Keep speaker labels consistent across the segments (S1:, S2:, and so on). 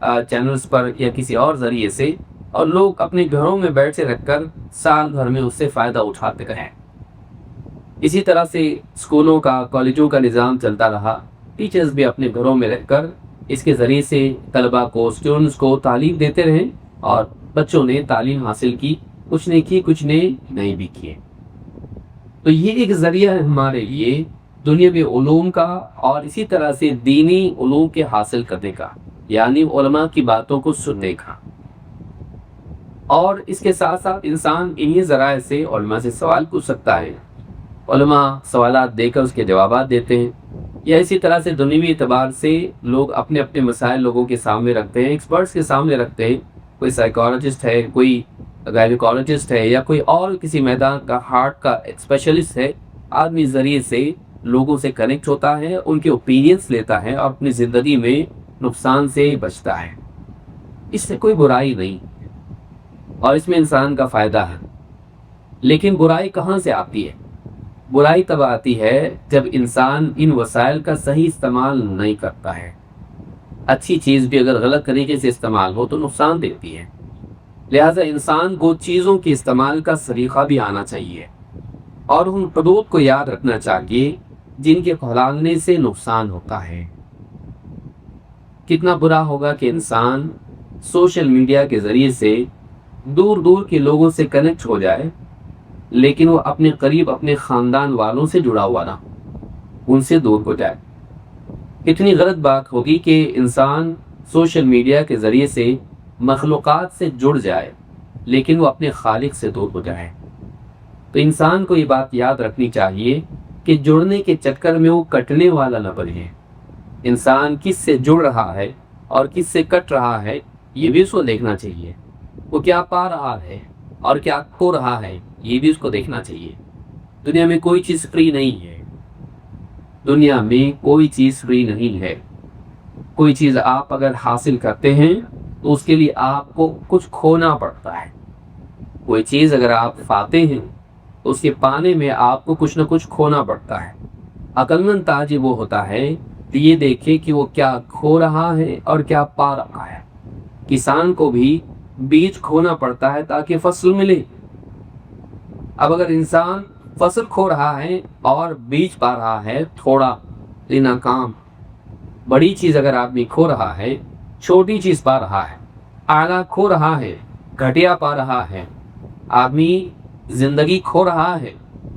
S1: Channels پر یا کسی اور ذریعے سے، اور لوگ اپنے گھروں میں بیٹھے رکھ کر سال بھر میں اس سے فائدہ اٹھاتے رہیں۔ اسی طرح سے اسکولوں کا، کالجوں کا نظام چلتا رہا، ٹیچرز بھی اپنے گھروں میں رہ کر اس کے ذریعے سے طلباء کو، اسٹوڈنٹس کو تعلیم دیتے رہے، اور بچوں نے تعلیم حاصل کی، کچھ نے کی، کچھ نے نہیں بھی کیے۔ تو یہ ایک ذریعہ ہے ہمارے لیے دنیاوی علوم کا، اور اسی طرح سے دینی علوم کے حاصل کرنے کا، یعنی علماء کی باتوں کو سننے کا۔ اور اس کے ساتھ ساتھ انسان انہی ذرائع سے علماء سے سوال پوچھ سکتا ہے، علماء سوالات دے کر اس کے جوابات دیتے ہیں، یا اسی طرح سے دنیوی اعتبار سے لوگ اپنے اپنے مسائل لوگوں کے سامنے رکھتے ہیں، ایکسپرٹس کے سامنے رکھتے ہیں۔ کوئی سائیکالوجسٹ ہے، کوئی گائنیکالوجسٹ ہے، یا کوئی اور کسی میدان کا ہارٹ کا اسپیشلسٹ ہے، آدمی ذریعے سے لوگوں سے کنیکٹ ہوتا ہے، ان کے اوپینینز لیتا ہے، اور اپنی زندگی میں نقصان سے بچتا ہے۔ اس سے کوئی برائی نہیں، اور اس میں انسان کا فائدہ ہے۔ لیکن برائی کہاں سے آتی ہے؟ برائی تب آتی ہے جب انسان ان وسائل کا صحیح استعمال نہیں کرتا ہے۔ اچھی چیز بھی اگر غلط طریقے سے استعمال ہو تو نقصان دیتی ہے، لہٰذا انسان کو چیزوں کے استعمال کا سلیقہ بھی آنا چاہیے، اور ان حدود کو یاد رکھنا چاہیے جن کے کھلاننے سے نقصان ہوتا ہے۔ کتنا برا ہوگا کہ انسان سوشل میڈیا کے ذریعے سے دور دور کے لوگوں سے کنیکٹ ہو جائے، لیکن وہ اپنے قریب، اپنے خاندان والوں سے جڑا ہوا نہ، ان سے دور ہو جائے۔ کتنی غلط بات ہوگی کہ انسان سوشل میڈیا کے ذریعے سے مخلوقات سے جڑ جائے، لیکن وہ اپنے خالق سے دور ہو جائے۔ تو انسان کو یہ بات یاد رکھنی چاہیے کہ جڑنے کے چکر میں وہ کٹنے والا نہ بنے۔ انسان کس سے جڑ رہا ہے اور کس سے کٹ رہا ہے، یہ بھی اس کو دیکھنا چاہیے۔ وہ کیا پا رہا ہے اور کیا کھو رہا ہے، یہ بھی اس کو دیکھنا چاہیے۔ دنیا میں کوئی چیز فری نہیں ہے، دنیا میں کوئی چیز فری نہیں ہے۔ کوئی چیز آپ اگر حاصل کرتے ہیں تو اس کے لیے آپ کو کچھ کھونا پڑتا ہے۔ کوئی چیز اگر آپ پاتے ہیں تو اس کے پانے میں آپ کو کچھ نہ کچھ کھونا پڑتا ہے۔ عقل مند تاجر وہ ہوتا ہے کہ یہ دیکھے کہ وہ کیا کھو رہا ہے اور کیا پا رہا ہے۔ کسان کو بھی بیج کھونا پڑتا ہے تاکہ فصل ملے۔ اب اگر انسان فصل کھو رہا ہے اور بیج پا رہا ہے تھوڑا لینا کام، بڑی چیز اگر آدمی کھو رہا ہے، چھوٹی چیز پا رہا ہے، اعلیٰ کھو رہا ہے، گھٹیا پا رہا ہے، آدمی زندگی کھو رہا ہے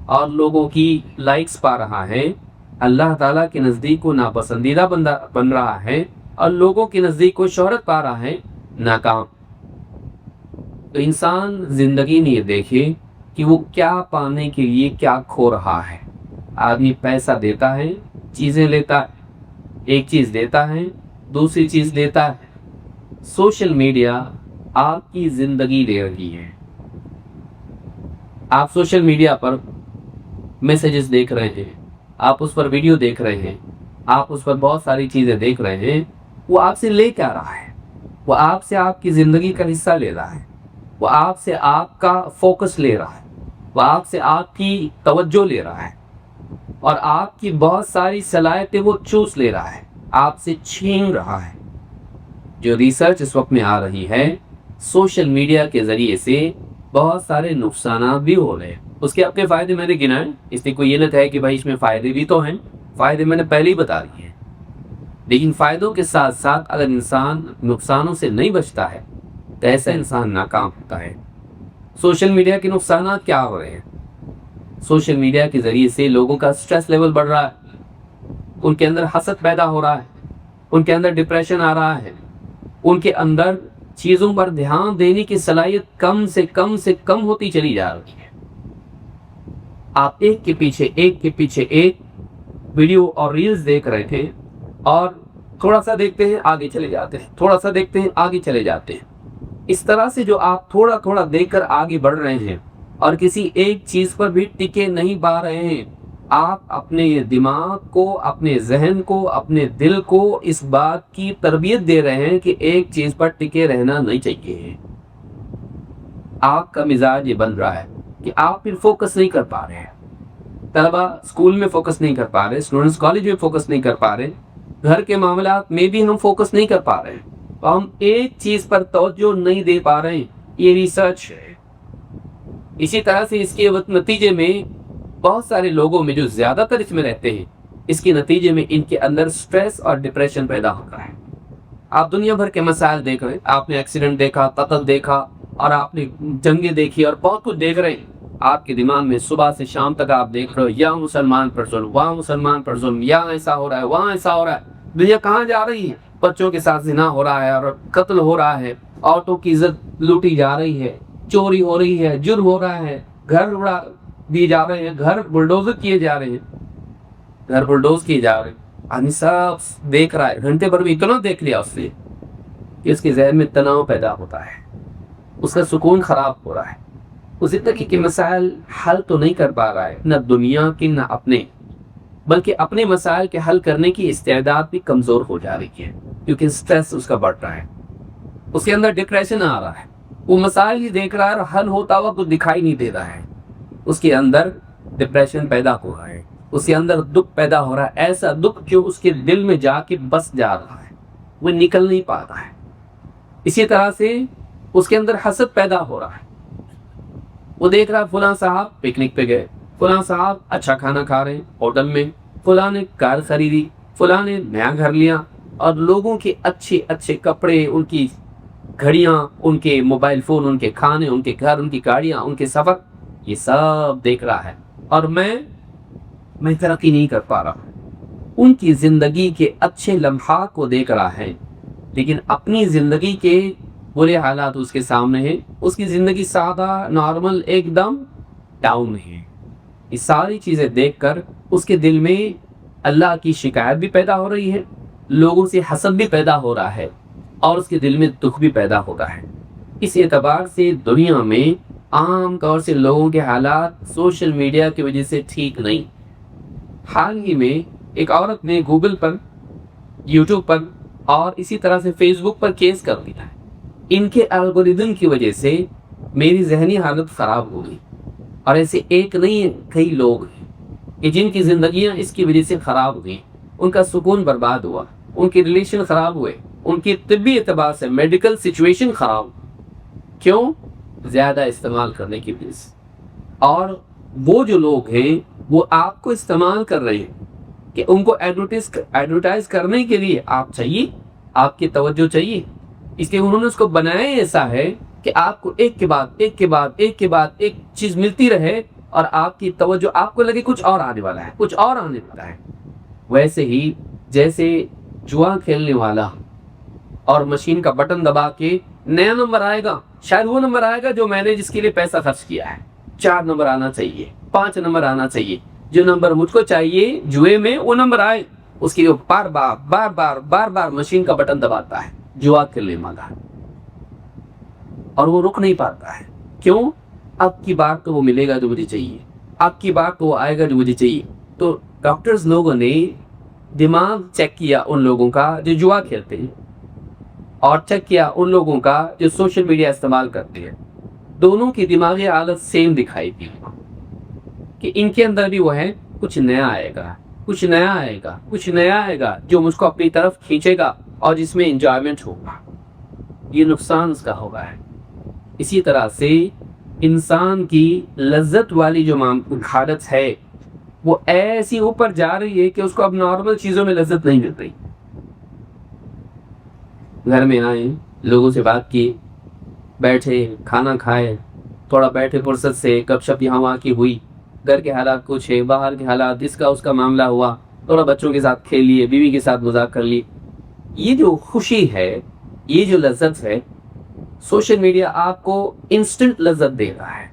S1: اور لوگوں کی لائکس پا رہا ہے، اللہ تعالیٰ کے نزدیک وہ ناپسندیدہ بندہ بن رہا ہے، اور لوگوں کے نزدیک وہ شہرت پا رہا ہے، ناکام۔ تو انسان زندگی میں یہ دیکھے کہ وہ کیا پانے کے لیے کیا کھو رہا ہے۔ آدمی پیسہ دیتا ہے، چیزیں لیتا ہے، ایک چیز دیتا ہے، دوسری چیز لیتا ہے۔ سوشل میڈیا آپ کی زندگی لے رہی ہے۔ آپ سوشل میڈیا پر میسیجز دیکھ رہے ہیں، آپ اس پر ویڈیو دیکھ رہے ہیں، آپ اس پر بہت ساری چیزیں دیکھ رہے ہیں۔ وہ آپ سے لے کیا رہا ہے؟ وہ آپ سے آپ کی زندگی کا حصہ لے رہا ہے، وہ آپ سے آپ کا فوکس لے رہا ہے، وہ آپ سے آپ کی توجہ لے رہا ہے، اور آپ کی بہت ساری صلاحیتیں وہ چوس لے رہا ہے، آپ سے چھین رہا ہے۔ جو ریسرچ اس وقت میں آ رہی ہے، سوشل میڈیا کے ذریعے سے بہت سارے نقصانات بھی ہو رہے ہیں۔ اس کے اپنے فائدے میں نے گنائے، اس لیے کوئی یہ نہ ہے کہ بھائی اس میں فائدے بھی تو ہیں، فائدے میں نے پہلے ہی بتا دیے ہیں، لیکن فائدوں کے ساتھ ساتھ اگر انسان نقصانوں سے نہیں بچتا ہے تو ایسا انسان ناکام ہوتا ہے۔ سوشل میڈیا کے نقصانات کیا ہو رہے ہیں؟ سوشل میڈیا کے ذریعے سے لوگوں کا سٹریس لیول بڑھ رہا ہے، ان کے اندر حسد پیدا ہو رہا ہے، ان کے اندر ڈپریشن آ رہا ہے، ان کے اندر چیزوں پر دھیان دینے کی صلاحیت کم سے کم ہوتی چلی جا رہی ہے۔ آپ ایک کے پیچھے ایک ویڈیو اور ریلز دیکھ رہے تھے، اور تھوڑا سا دیکھتے ہیں آگے چلے جاتے ہیں، تھوڑا سا دیکھتے ہیں آگے چلے جاتے ہیں۔ اس طرح سے جو آپ تھوڑا دیکھ کر آگے بڑھ رہے ہیں اور کسی ایک چیز پر بھی ٹکے نہیں پا رہے ہیں، آپ اپنے دماغ کو، اپنے ذہن کو، اپنے دل کو اس بات کی تربیت دے رہے ہیں کہ ایک چیز پر ٹکے رہنا نہیں چاہیے۔ آپ کا مزاج یہ بن رہا ہے کہ آپ پھر فوکس نہیں کر پا رہے ہیں۔ طلبہ اسکول میں فوکس نہیں کر پا رہے، اسٹوڈنٹس کالج میں فوکس نہیں کر پا رہے، گھر کے معاملات میں بھی ہم فوکس نہیں کر پا رہے ہیں، ہم ایک چیز پر توجہ نہیں دے پا رہے ہیں، یہ ریسرچ ہے۔ اسی طرح سے اس کے نتیجے میں بہت سارے لوگوں میں جو زیادہ تر اس میں رہتے ہیں، اس کے نتیجے میں ان کے اندر سٹریس اور ڈپریشن پیدا ہوتا ہے۔ آپ دنیا بھر کے مسائل دیکھ رہے ہیں، آپ نے ایکسیڈنٹ دیکھا، قتل دیکھا، اور آپ نے جنگیں دیکھی اور بہت کچھ دیکھ رہے ہیں۔ آپ کے دماغ میں صبح سے شام تک آپ دیکھ رہے ہو، یا مسلمان پر ظلم، وہاں مسلمان پر ظلم، یہاں ایسا ہو رہا ہے، وہاں ایسا ہو رہا ہے۔ دنیا کہاں جا رہی ہے؟ بچوں کے ساتھ زنا ہو رہا ہے اور قتل ہو رہا ہے، عورتوں کی عزت لوٹی جا رہی ہے، چوری ہو رہی ہے، جرم ہو رہا ہے، گھر اڑا دیے جا رہے ہیں، گھر بلڈوزر کیے جا رہے ہیں، گھر بلڈوز کیے جا رہے ہیں۔ آدمی سب دیکھ رہا ہے، گھنٹے پر بھی اتنا دیکھ لیا اس نے کہ اس کے ذہن میں تناؤ پیدا ہوتا ہے، اس کا سکون خراب ہو رہا ہے، وہ زندگی کے مسائل حل تو نہیں کر پا رہا ہے، نہ دنیا کی نہ اپنے، بلکہ اپنے مسائل کے حل کرنے کی استعداد بھی کمزور ہو جا رہی ہے، کیونکہ سٹریس اس کا بڑھ رہا ہے، اس کے اندر ڈپریشن آ رہا ہے، وہ مسائل ہی دیکھ رہا ہے اور حل ہوتا ہوا کچھ دکھائی نہیں دے رہا ہے، اس کے اندر ڈپریشن پیدا ہو رہا ہے، اس کے اندر دکھ پیدا ہو رہا ہے، ایسا دکھ جو اس کے دل میں جا کے بس جا رہا ہے، وہ نکل نہیں پاتا ہے۔ اسی طرح سے اس کے اندر حسد پیدا ہو رہا ہے، وہ دیکھ رہا ہے فلاں صاحب پکنک پہ گئے، فلاں صاحب اچھا کھانا کھا رہے ہیں ہوٹل میں، فلاں نے کار خریدی، فلاں نے نیا گھر لیا، اور لوگوں کے اچھے اچھے کپڑے، ان کی گھڑیاں، ان کے موبائل فون، ان کے کھانے، ان کے گھر، ان کی گاڑیاں، ان کے سفر، یہ سب دیکھ رہا ہے، اور میں ترقی نہیں کر پا رہا۔ ان کی زندگی کے اچھے لمحات کو دیکھ رہا ہے، لیکن اپنی زندگی کے برے حالات اس کے سامنے ہیں، اس کی زندگی سادہ نارمل ایک دم ڈاؤن ہے۔ یہ ساری چیزیں دیکھ کر اس کے دل میں اللہ کی شکایت بھی پیدا ہو رہی ہے، لوگوں سے حسد بھی پیدا ہو رہا ہے، اور اس کے دل میں دکھ بھی پیدا ہوتا ہے۔ اس اعتبار سے دنیا میں عام طور سے لوگوں کے حالات سوشل میڈیا کی وجہ سے ٹھیک نہیں۔ حال ہی میں ایک عورت نے گوگل پر، یوٹیوب پر اور اسی طرح سے فیس بک پر کیس کر دیا ہے، ان کے الگوریدم کی وجہ سے میری ذہنی حالت خراب ہو گئی، اور ایسے ایک نہیں ہے، کئی لوگ ہیں کہ جن کی زندگیاں اس کی وجہ سے خراب ہوئی، ان کا سکون برباد ہوا، ان کے ریلیشن خراب ہوئے، ان کی طبی اعتبار سے میڈیکل سچویشن خراب۔ کیوں؟ زیادہ استعمال کرنے کی وجہ سے۔ اور وہ جو لوگ ہیں وہ آپ کو استعمال کر رہے ہیں کہ ان کو ایڈورٹائز کرنے کے لیے آپ چاہیے، آپ کی توجہ چاہیے، اس لیے انہوں نے اس کو بنایا ایسا ہے کہ آپ کو ایک کے بعد ایک کے بعد ایک کے بعد ایک چیز ملتی رہے، اور آپ کی توجہ، آپ کو لگے کچھ اور آنے والا ہے، کچھ اور آنے والا ہے۔ ویسے ہی جیسے جوا کھیلنے والا اور مشین کا بٹن دبا کے نیا نمبر آئے گا، شاید وہ نمبر آئے گا جو میں نے جس کے لیے پیسہ خرچ کیا ہے، 4 نمبر آنا چاہیے، 5 نمبر آنا چاہیے، جو نمبر مجھ کو چاہیے جوئے میں وہ نمبر آئے، اس کے لیے بار بار مشین کا بٹن دباتا ہے جوا کھیلنے والا، اور وہ رک نہیں پاتا ہے۔ کیوں؟ اب کی بار تو وہ ملے گا جو مجھے چاہیے، اب کی بار تو وہ آئے گا جو مجھے چاہیے۔ تو ڈاکٹرز لوگوں نے دماغ چیک کیا ان لوگوں کا جو جوا کھیلتے ہیں، اور چیک کیا ان لوگوں کا جو سوشل میڈیا استعمال کرتے ہیں، دونوں کی دماغی حالت سیم دکھائی دی کہ ان کے اندر بھی وہ ہے کچھ نیا آئے گا، کچھ نیا آئے گا، کچھ نیا آئے گا جو مجھ کو اپنی طرف کھینچے گا اور جس میں انجوائمنٹ ہوگا، یہ نقصان اس کا ہوگا ہے۔ اسی طرح سے انسان کی لذت والی جو حالت ہے وہ ایسی اوپر جا رہی ہے کہ اس کو اب نارمل چیزوں میں لذت نہیں مل رہی۔ گھر میں آئے، لوگوں سے بات کی، بیٹھے کھانا کھائے، تھوڑا بیٹھے فرصت سے گپ شپ یہاں وہاں کی ہوئی، گھر کے حالات کچھ ہے، باہر کے حالات، اس کا اس کا معاملہ ہوا، تھوڑا بچوں کے ساتھ کھیل لیے، بیوی کے ساتھ مذاق کر لی۔ یہ جو خوشی ہے، یہ جو لذت ہے، سوشل میڈیا آپ کو انسٹنٹ لذت دے رہا ہے۔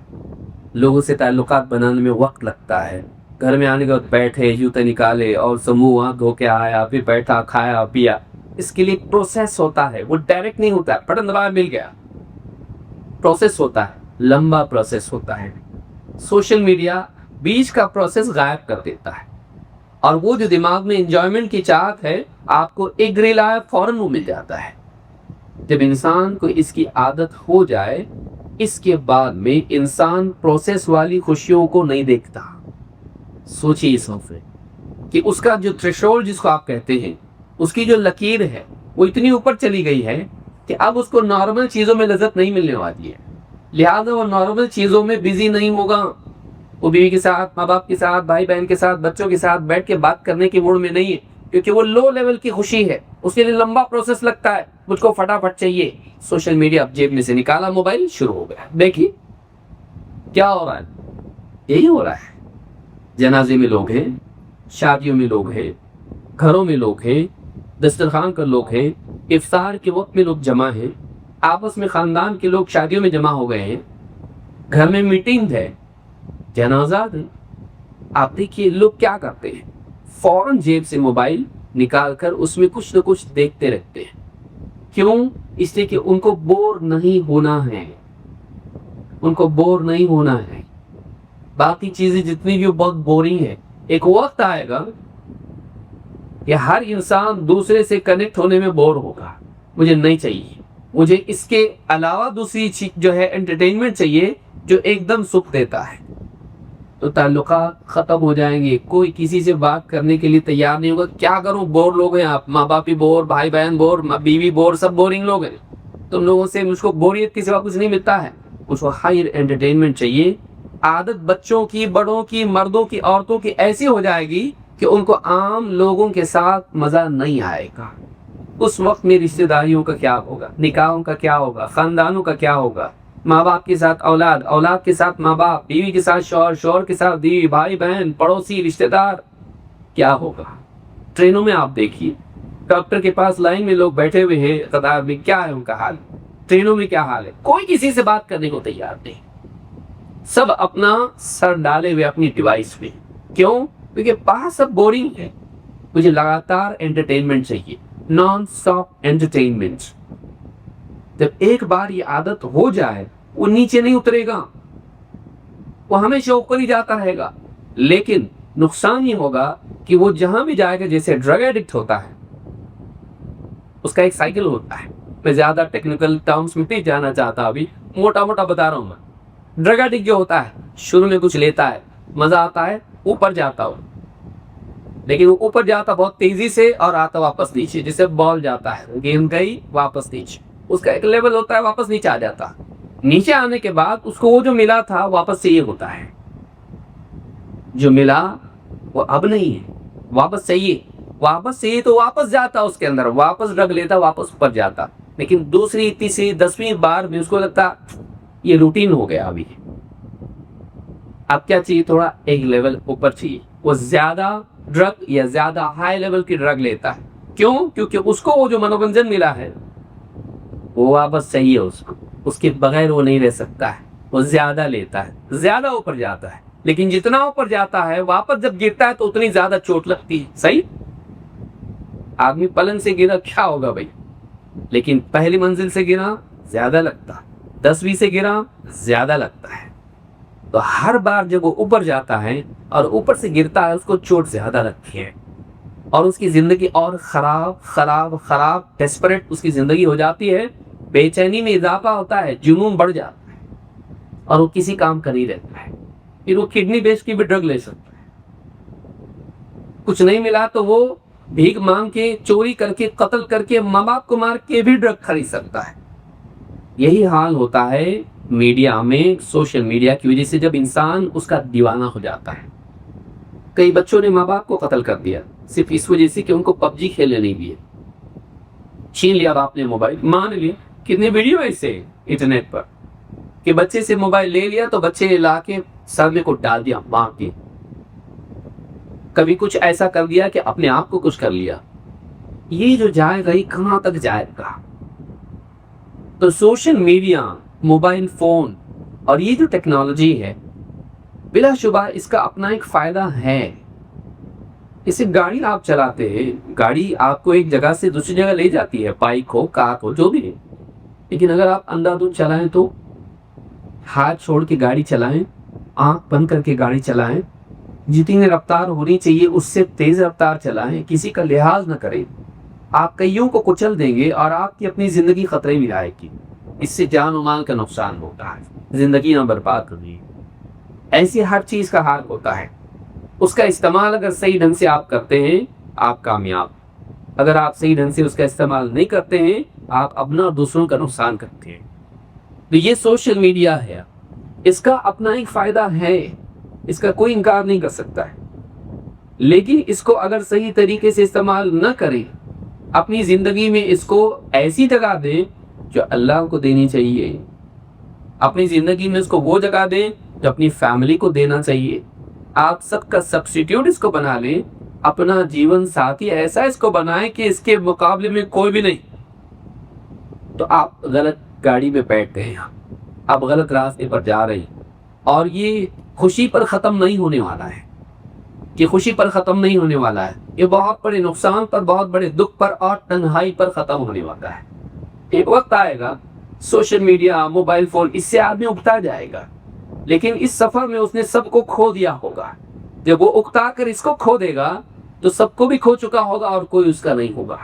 S1: لوگوں سے تعلقات بنانے میں وقت لگتا ہے، گھر میں آنے کے بعد بیٹھے، جوتے نکالے اور منہ ہاتھ دھو کے آیا، پھر بیٹھا، کھایا پیا، اس کے لیے پروسیس ہوتا ہے، وہ ڈائریکٹ نہیں ہوتا ہے، بٹن دبایا مل گیا، پروسیس ہوتا ہے، لمبا پروسیس ہوتا ہے۔ سوشل میڈیا بیچ کا پروسیس غائب کر دیتا ہے، اور وہ جو دماغ میں انجوائمنٹ کی چاہت ہے، آپ کو ایک ریل آیا فوراً وہ مل جاتا ہے۔ جب انسان کو اس کی عادت ہو جائے، اس کے بعد میں انسان پروسیس والی خوشیوں کو نہیں دیکھتا۔ سوچیے اس وقت کہ اس کا جو تھریشولڈ جس کو آپ کہتے ہیں، اس کی جو لکیر ہے وہ اتنی اوپر چلی گئی ہے کہ اب اس کو نارمل چیزوں میں لذت نہیں ملنے والی ہے، لہٰذا وہ نارمل چیزوں میں بزی نہیں ہوگا، وہ بیوی کے ساتھ، ماں باپ کے ساتھ، بھائی بہن کے ساتھ، بچوں کے ساتھ بیٹھ کے بات کرنے کی موڈ میں نہیں ہے، کیونکہ وہ لو لیول کی خوشی ہے، اس کے لیے لمبا پروسیس لگتا ہے، مجھ کو فٹافٹ چاہیے۔ سوشل میڈیا اب جیب میں سے نکالا، موبائل شروع ہو گیا، دیکھیے کیا ہو رہا ہے، یہی ہو رہا ہے۔ جنازے میں لوگ ہیں، شادیوں میں لوگ ہیں، گھروں میں لوگ ہیں، دسترخوان پر لوگ ہیں، افطار کے وقت میں لوگ جمع ہیں، آپس میں خاندان کے لوگ شادیوں میں جمع ہو گئے ہیں، گھر میں میٹنگ ہے، جنازات ہیں۔ آپ دیکھیے لوگ کیا کرتے ہیں، فوراً جیب سے موبائل نکال کر اس میں کچھ نہ کچھ دیکھتے رہتے ہیں۔ کیوں؟ اس لیے کہ ان کو بور نہیں ہونا ہے، ان کو بور نہیں ہونا ہے۔ باقی چیزیں جتنی بھی بہت بورنگ ہے، ایک وقت آئے گا کہ ہر انسان دوسرے سے کنیکٹ ہونے میں بور ہوگا، مجھے نہیں چاہیے، مجھے اس کے علاوہ دوسری چیز جو ہے انٹرٹینمنٹ چاہیے جو ایک دم سکھ دیتا ہے، تو تعلقات ختم ہو جائیں گے، کوئی کسی سے بات کرنے کے لیے تیار نہیں ہوگا۔ کیا کروں، بور لوگ ہیں آپ، ماں باپ بھی بور، بھائی بہن بور، بیوی بور، سب بورنگ لوگ ہیں، تم لوگوں سے مجھ کو بوریت کے سوا کچھ نہیں ملتا ہے، مجھ کو ہائر انٹرٹینمنٹ چاہیے۔ عادت بچوں کی، بڑوں کی، مردوں کی، عورتوں کی ایسی ہو جائے گی کہ ان کو عام لوگوں کے ساتھ مزہ نہیں آئے گا۔ اس وقت میں رشتہ داریوں کا کیا ہوگا، نکاحوں کا کیا ہوگا، خاندانوں کا کیا ہوگا، ماں باپ کے ساتھ اولاد، اولاد کے ساتھ ماں باپ، بیوی کے ساتھ شوہر، شوہر کے ساتھ بیوی، بھائی بہن، پڑوسی، رشتہ دار، کیا ہوگا۔ ٹرینوں میں آپ دیکھیے، ڈاکٹر کے پاس لائن میں لوگ بیٹھے ہوئے ہیں قطار میں، کیا ہے ان کا حال، ٹرینوں میں کیا حال ہے، کوئی کسی سے بات کرنے کو تیار نہیں، سب اپنا سر ڈالے ہوئے اپنی ڈیوائس میں۔ کیوں؟ کیونکہ باہر سب بورنگ ہے، مجھے لگاتار انٹرٹینمنٹ چاہیے، نان اسٹاپ انٹرٹینمنٹ۔ جب ایک بار یہ عادت ہو جائے وہ نیچے نہیں اترے گا، وہ ہمیشہ اوپر ہی جاتا رہے گا، لیکن نقصان یہ ہوگا کہ وہ جہاں بھی جائے گا، جیسے ڈرگ ایڈکٹ ہوتا ہے اس کا ایک سائیکل ہوتا ہے، میں زیادہ ٹیکنیکل ٹرمز میں نہیں جانا چاہتا، ابھی موٹا موٹا بتا رہا ہوں میں۔ ڈرگ ایڈکٹ جو ہوتا ہے شروع میں کچھ لیتا ہے، مزہ آتا ہے، اوپر جاتا ہو، لیکن وہ اوپر جاتا بہت تیزی سے اور آتا واپس نیچے، جسے بال جاتا ہے، گیند گئی واپس نیچے، اس کا ایک لیول ہوتا ہے، واپس نیچے آ جاتا۔ نیچے آنے کے بعد اس کو وہ جو ملا تھا واپس سے یہ ہوتا ہے، جو ملا وہ اب نہیں ہے، واپس چاہیے، واپس چاہیے تو واپس جاتا اس کے اندر، واپس ڈرگ لیتا، واپس اوپر جاتا، لیکن دوسری تیسری 10ویں بار میں اس کو لگتا یہ روٹین ہو گیا، ابھی اب کیا چاہیے، تھوڑا ایک لیول اوپر چاہیے، وہ زیادہ ڈرگ یا زیادہ ہائی لیول کی ڈرگ لیتا ہے۔ کیوں؟ کیونکہ اس کو وہ جو منورنجن ملا ہے وہ واپس چاہیے، اس کو، اس کے بغیر وہ نہیں رہ سکتا ہے، وہ زیادہ لیتا ہے، زیادہ اوپر جاتا ہے، لیکن جتنا اوپر جاتا ہے واپس جب گرتا ہے تو اتنی زیادہ چوٹ لگتی ہے۔ صحیح؟ آدمی پلنگ سے گرا کیا ہوگا بھائی، لیکن پہلی منزل سے گرا زیادہ لگتا، 10ویں سے گرا زیادہ لگتا ہے، تو ہر بار جب وہ اوپر جاتا ہے اور اوپر سے گرتا ہے اس کو چوٹ زیادہ لگتی ہے، اور اس کی زندگی اور خراب خراب خراب ڈیسپریٹ اس کی زندگی ہو جاتی ہے، بے چینی میں اضافہ ہوتا ہے، جنون بڑھ جاتا ہے، اور وہ کسی کام کا نہیں رہتا ہے۔ پھر وہ کڈنی بیچ کی بھی ڈرگ لے سکتا ہے، کچھ نہیں ملا تو وہ بھیک مانگ کے، چوری کر کے، قتل کر کے، ماں باپ کو مار کے بھی ڈرگ خرید سکتا ہے۔ یہی حال ہوتا ہے میڈیا میں، سوشل میڈیا کی وجہ سے، جب انسان اس کا دیوانہ ہو جاتا ہے۔ کئی بچوں نے ماں باپ کو قتل کر دیا صرف اس وجہ سے کہ ان کو پب جی کھیلنے نہیں دیے، چھین لیا باپ نے موبائل، مان لیا۔ کتنے ویڈیو ایسے انٹرنیٹ پر کہ بچے سے موبائل لے لیا تو بچے لا کے سر میں کو ڈال دیا ماں کے، کبھی کچھ ایسا کر دیا کہ اپنے آپ کو کچھ کر لیا۔ یہ جو جائے گا یہ کہاں تک جائے گا؟ تو سوشل میڈیا، موبائل فون اور یہ جو ٹیکنالوجی ہے، بلا شبہ اس کا اپنا ایک فائدہ ہے۔ اسے گاڑی آپ چلاتے ہیں، گاڑی آپ کو ایک جگہ سے دوسری جگہ لے جاتی ہے، بائک ہو، کار ہو، جو بھی ہے، لیکن اگر آپ اندھا دھند چلائیں تو ہاتھ چھوڑ کے گاڑی چلائیں، آنکھ بند کر کے گاڑی چلائیں، جتنی رفتار ہونی چاہیے اس سے تیز رفتار چلائیں، کسی کا لحاظ نہ کریں، آپ کئیوں کو کچل دیں گے اور آپ کی اپنی زندگی خطرے میں آئے گی، اس سے جان و مال کا نقصان ہوتا ہے، زندگی نہ برباد کرنی۔ ایسی ہر چیز کا حال ہوتا ہے، اس کا استعمال اگر صحیح ڈھنگ سے آپ کرتے ہیں آپ کامیاب، اگر آپ صحیح ڈھنگ سے اس کا استعمال نہیں کرتے ہیں آپ اپنا اور دوسروں کا نقصان کرتے ہیں. تو یہ سوشل میڈیا ہے، اس کا اپنا ایک فائدہ ہے، اس کا کوئی انکار نہیں کر سکتا ہے، لیکن اس کو اگر صحیح طریقے سے استعمال نہ کریں، اپنی زندگی میں اس کو ایسی جگہ دیں جو اللہ کو دینی چاہیے، اپنی زندگی میں اس کو وہ جگہ دیں جو اپنی فیملی کو دینا چاہیے. آپ سب کا سبسٹیٹیوٹ اس کو بنا لیں، اپنا جیون ساتھی ایسا اس کو بنائیں کہ اس کے مقابلے میں کوئی بھی نہیں. تو آپ غلط گاڑی میں بیٹھ گئے ہیں، آپ غلط راستے پر جا رہے ہیں، اور یہ خوشی پر ختم نہیں ہونے والا ہے، یہ خوشی پر ختم نہیں ہونے والا ہے، یہ بہت بڑے نقصان پر، بہت بڑے دکھ پر اور تنہائی پر ختم ہونے والا ہے. ایک وقت آئے گا سوشل میڈیا، موبائل فون، اس سے آدمی اکتا جائے گا، لیکن اس سفر میں اس نے سب کو کھو دیا ہوگا. جب وہ اکتا کر اس کو کھو دے گا تو سب کو بھی کھو چکا ہوگا اور کوئی اس کا نہیں ہوگا.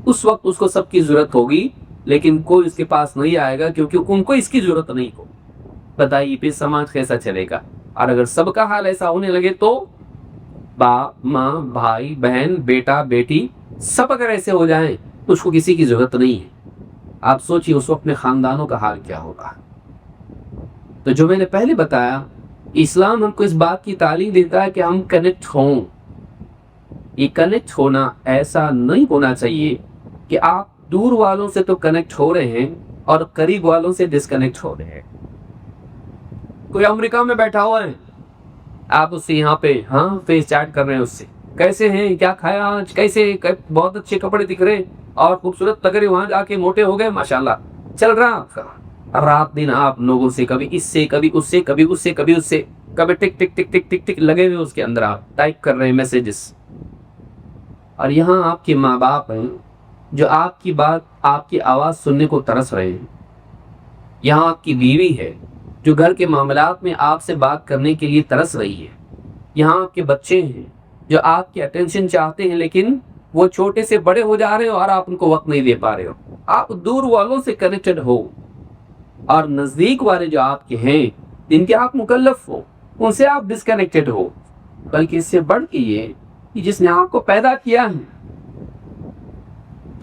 S1: اس وقت اس کو سب کی ضرورت ہوگی، لیکن کوئی اس کے پاس نہیں آئے گا کیونکہ ان کو اس کی ضرورت نہیں ہو. بتائیے پھر سماج کیسا چلے گا؟ اور اگر سب کا حال ایسا ہونے لگے تو باپ، ماں، بھائی، بہن، بیٹا، بیٹی، سب اگر ایسے ہو جائیں تو اس کو کسی کی ضرورت نہیں ہے. آپ سوچیے اس وقت میں خاندانوں کا حال کیا ہوگا. تو جو میں نے پہلے بتایا، اسلام ہم کو اس بات کی تعلیم دیتا ہے کہ ہم کنیکٹ ہوں. یہ کنیکٹ ہونا ایسا نہیں ہونا چاہیے کہ آپ دور والوں سے تو کنیکٹ ہو رہے ہیں اور قریب والوں سے ڈسکنیکٹ ہو رہے ہیں. کوئی امریکہ میں بیٹھا ہوا ہے، آپ اس سے یہاں پہ فیس چیٹ کر رہے ہیں، اس سے کیسے ہیں، کیا کھایا آج، کیسے، بہت اچھے کپڑے دکھ رہے اور خوبصورت لگ رہے، وہاں جا کے موٹے ہو گئے ماشاءاللہ، چل رہا رات دن آپ لوگوں سے کبھی اس سے، کبھی اس سے، کبھی اس سے، کبھی اس سے، کبھی ٹک ٹک ٹک ٹک ٹک ٹک لگے ہوئے اس کے اندر آپ ٹائپ کر رہے ہیں میسیجز. اور یہاں آپ کے ماں باپ ہیں جو آپ کی بات، آپ کی آواز سننے کو ترس رہے ہیں. یہاں آپ کی بیوی ہے جو گھر کے معاملات میں آپ سے بات کرنے کے لیے ترس رہی ہے. یہاں آپ کے بچے ہیں جو آپ کی اٹینشن چاہتے ہیں، لیکن وہ چھوٹے سے بڑے ہو جا رہے ہو اور آپ ان کو وقت نہیں دے پا رہے ہو. آپ دور والوں سے کنیکٹڈ ہو اور نزدیک والے جو آپ کے ہیں، جن کے آپ مکلف ہو، ان سے آپ ڈسکنیکٹڈ ہو. بلکہ اس سے بڑھ کے یہ کہ جس نے آپ کو پیدا کیا ہے،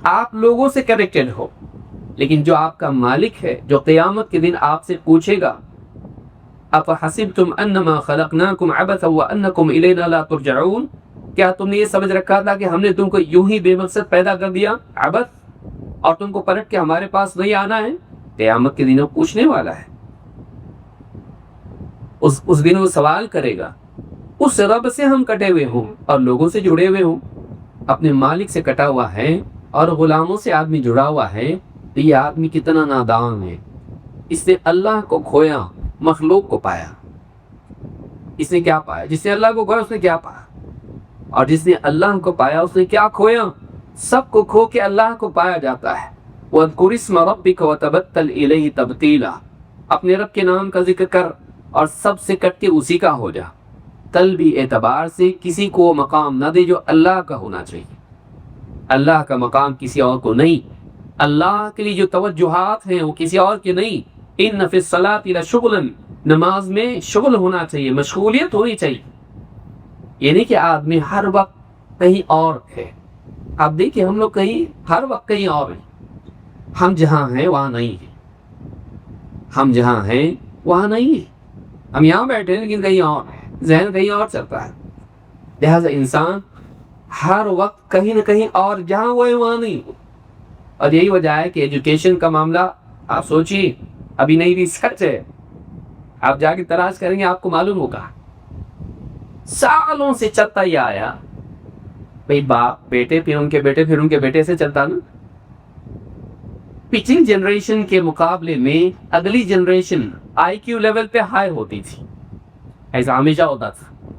S1: آپ لوگوں سے کنیکٹڈ ہو، لیکن جو آپ کا مالک ہے، جو قیامت کے دن آپ سے پوچھے گا اَفَحَسِبْتُمْ أَنَّمَا خَلَقْنَاكُمْ عَبَثًا وَأَنَّكُمْ إِلَيْنَا لَا تُرْجَعُونَ، کیا تم نے یہ سمجھ رکھا تھا کہ ہم نے تم کو یوں ہی بے مقصد پیدا کر دیا عبث، اور تم کو پلٹ کے ہمارے پاس نہیں آنا ہے؟ قیامت کے دن وہ پوچھنے والا ہے. اس دن وہ سوال کرے گا. اس رب سے ہم کٹے ہوئے ہوں اور لوگوں سے جڑے ہوئے ہوں، اپنے مالک سے کٹا ہوا ہے اور غلاموں سے آدمی جڑا ہوا ہے، تو یہ آدمی کتنا نادان ہے. اس نے اللہ کو کھویا، مخلوق کو پایا. اس نے کیا پایا؟ جس نے اللہ کو کھویا اس نے کیا پایا؟ اور جس نے اللہ کو پایا اس نے کیا کھویا؟ سب کو کھو کے اللہ کو پایا جاتا ہے. وَاذْكُرِ اسْمَ رَبِّكَ وَتَبَتَّلْ إِلَيْهِ تَبْتِيلًا، اپنے رب کے نام کا ذکر کر اور سب سے کٹ کے اسی کا ہو جا. قلبی اعتبار سے کسی کو مقام نہ دے جو اللہ کا ہونا چاہیے. اللہ کا مقام کسی اور کو نہیں. اللہ کے لیے جو توجہات ہیں وہ کسی اور کے نہیں. ان فی الصلاۃ لشغلا، نماز میں شغل ہونا چاہیے، مشغولیت ہونی چاہیے. یہ نہیں کہ آدمی ہر وقت کہیں اور ہے. آپ دیکھیں ہم لوگ کہیں ہر وقت کہیں اور ہیں. ہم جہاں ہیں وہاں نہیں ہیں، ہم جہاں ہیں وہاں نہیں ہیں. ہم یہاں بیٹھے ہیں لیکن کہیں اور ہیں، ذہن کہیں اور چلتا ہے. لہٰذا انسان ہر وقت کہیں نہ کہیں اور جہاں وہ ہے وہاں نہیں. اور یہی وجہ ہے کہ ایجوکیشن کا معاملہ آپ سوچیے، ابھی نئی ریسرچ ہے، آپ جا کے تلاش کریں گے آپ کو معلوم ہوگا. سالوں سے چلتا ہی آیا بھئی باپ بیٹے، پھر ان کے بیٹے، پھر ان کے بیٹے سے چلتا نا. پچھلی جنریشن کے مقابلے میں اگلی جنریشن آئی کیو لیول پہ ہائی ہوتی تھی. ایسا ہمیشہ ہوتا تھا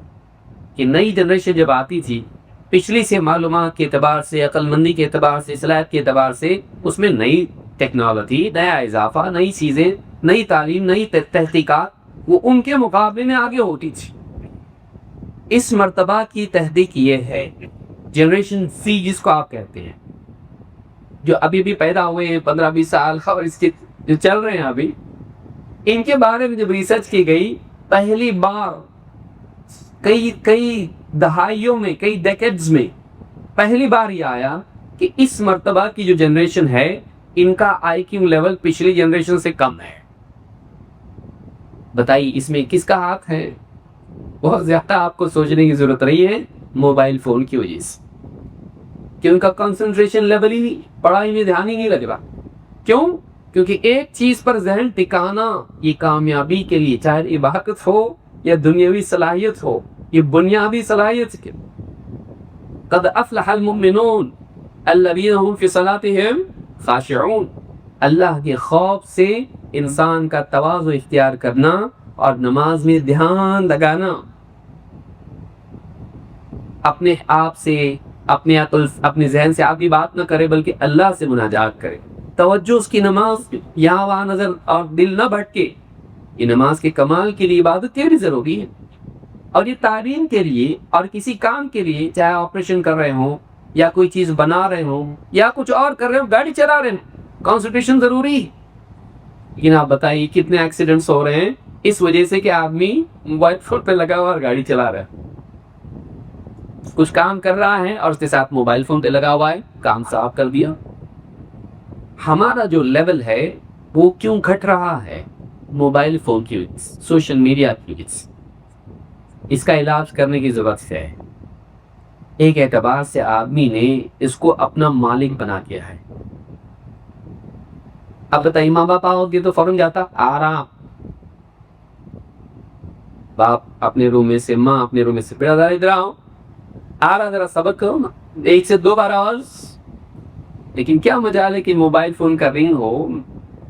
S1: کہ نئی جنریشن جب آتی تھی، پچھلی سے معلومات کے اعتبار سے، عقل مندی کے اعتبار سے، صلاحیت کے اعتبار سے، اس میں نئی ٹیکنالوجی، نیا اضافہ، نئی چیزیں، نئی تعلیم، نئی تحقیقات، وہ ان کے مقابلے میں آگے ہوتی تھی. اس مرتبہ کی تحقیق یہ ہے، جنریشن سی جس کو آپ کہتے ہیں، جو ابھی بھی پیدا ہوئے ہیں 15-20 سال اور اس کے جو چل رہے ہیں ابھی، ان کے بارے میں جب ریسرچ کی گئی، پہلی بار کئی دہائیوں میں، کئی ڈیکیڈز میں پہلی بار یہ آیا کہ اس مرتبہ کی جو جنریشن ہے ان کا آئی کیو لیول پچھلی جنریشن سے کم ہے. بتائیے اس میں کس کا ہاتھ ہے؟ بہت زیادہ آپ کو سوچنے کی ضرورت رہی ہے موبائل فون کی وجہ سے کہ ان کا کنسنٹریشن لیول ہی پڑھائی میں دھیان ہی نہیں لگ رہا. کیوں؟ کیونکہ ایک چیز پر ذہن ٹکانا یہ کامیابی کے لیے، چاہے عبادت ہو یا دنیاوی صلاحیت ہو، یہ بنیادی صلاحیت کے قد افلح المؤمنون الذین هم فی صلاتهم خاشعون. اللہ کے خوف سے انسان کا تواضع اختیار کرنا اور نماز میں دھیان لگانا، اپنے آپ سے اپنے عقل اپنے ذہن سے آپ کی بات نہ کرے بلکہ اللہ سے مناجات کرے، توجہ اس کی نماز یہاں وہاں نظر اور دل نہ بھٹکے. یہ نماز کے کمال کے لیے عبادت تیری ضروری ہے، اور یہ تعلیم کے لیے اور کسی کام کے لیے، چاہے آپریشن کر رہے ہوں یا کوئی چیز بنا رہے ہوں یا کچھ اور کر رہے ہوں، گاڑی چلا رہے ہیں، کنسنٹریشن ضروری ہے. لیکن آپ بتائیے کتنے ایکسیڈنٹس ہو رہے ہیں اس وجہ سے کہ آدمی موبائل فون پہ لگا ہوا اور گاڑی چلا رہا ہے. کچھ کام کر رہا ہے اور اس کے ساتھ موبائل فون پہ لگا ہوا ہے، کام صاف کر دیا. ہمارا جو لیول ہے وہ کیوں گھٹ رہا ہے؟ موبائل فون کی وجہ سے، سوشل میڈیا کی وجہ سے. اس کا علاج کرنے کی ضرورت ہے. ایک اعتبار سے آدمی نے اس کو اپنا مالک بنا دیا ہے. اب بتائیے ماں باپ آؤ گے تو فوراً جاتا آرام، باپ اپنے روم میں سے، ماں اپنے روم میں سے، بیٹا ادھر آؤ، آ رہا ذرا سبق کرو نا، 1 سے 2 بار آواز. لیکن کیا مجال ہے کہ موبائل فون کا رنگ ہو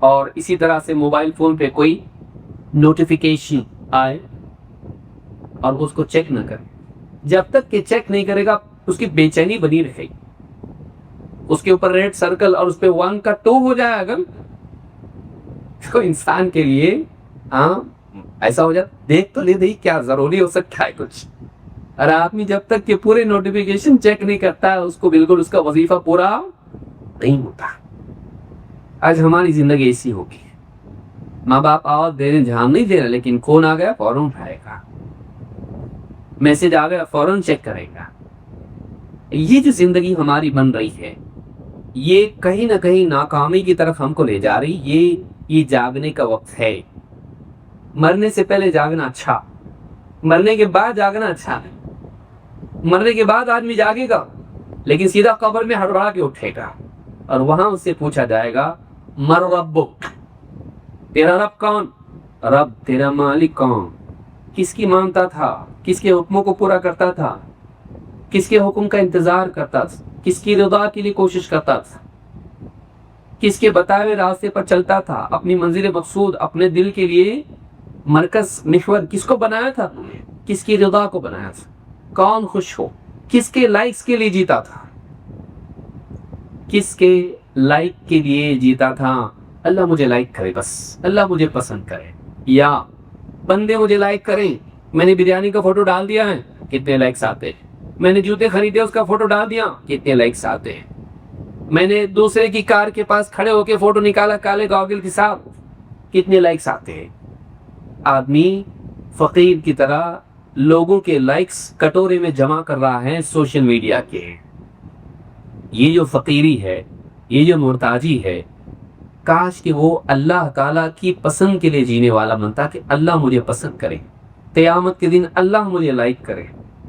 S1: اور اسی طرح سے موبائل فون پہ کوئی نوٹیفیکیشن آئے اور اس کو چیک نہ کرے. جب تک کہ چیک نہیں کرے گا اس کی بے چینی بنی رہے گی. اس کے اوپر ریڈ سرکل اور اس پہ 1 کا 2 ہو جائے اگر تو انسان کے لیے ایسا ہو جاتا، دیکھ تو لے دے کیا ضروری ہو سکتا ہے کچھ. اور آدمی جب تک کہ پورے نوٹیفیکیشن چیک نہیں کرتا ہے اس کو بالکل اس کا وظیفہ پورا نہیں ہوتا. آج ہماری زندگی ایسی ہوگی، ماں باپ آواز دے رہے، دھیان نہیں دے رہے، لیکن فون آ گیا فوراً اٹھائے گا، میسج آ گیا فوراً چیک کرے گا. یہ جو زندگی ہماری بن رہی ہے یہ کہیں نہ کہیں ناکامی کی طرف ہم کو لے جا رہی. یہ جاگنے کا وقت ہے. مرنے سے پہلے جاگنا اچھا، مرنے کے بعد جاگنا اچھا ہے. مرنے کے بعد آدمی جاگے گا لیکن سیدھا قبر میں ہڑبڑا کے اٹھے گا اور وہاں اس سے پوچھا جائے گا مر ربک، تیرا رب کون؟ رب تیرا مالک کون؟ کس کی مانتا تھا؟ کس کے حکموں کو پورا کرتا تھا؟ کس کے حکم کا انتظار کرتا تھا؟ کس کی رضا کے لیے کوشش کرتا تھا؟ کس کے بتائے ہوئے راستے پر چلتا تھا؟ اپنی منزل مقصود، اپنے دل کے لیے مرکز محور کس کو بنایا تھا؟ کس کی رضا کو بنایا تھا؟ کون خوش ہو؟ کس کے لائکس کے لیے جیتا تھا؟ کس کے لائک کے لیے جیتا تھا؟ اللہ مجھے لائک کرے، بس اللہ مجھے پسند کرے، یا بندے مجھے لائک کریں. میں نے بریانی کا فوٹو ڈال دیا ہے، کتنے لائکس آتے ہیں. میں نے جوتے خریدے اس کا فوٹو ڈال دیا، کتنے لائکس آتے ہیں. میں نے دوسرے کی کار کے پاس کھڑے ہو کے فوٹو نکالا کالے گاگل کے ساتھ، کتنے لائکس آتے ہیں. آدمی فقیر کی طرح لوگوں کے لائکس کٹورے میں جمع کر رہا ہے سوشل میڈیا کے. یہ جو فقیری ہے، یہ جو محتاجی ہے، کاش کہ وہ اللہ تعالیٰ کی پسند کے لیے جینے والا بنتا کہ اللہ مجھے پسند کرے، قیامت کے دن اللہ مجھے لائک کرے،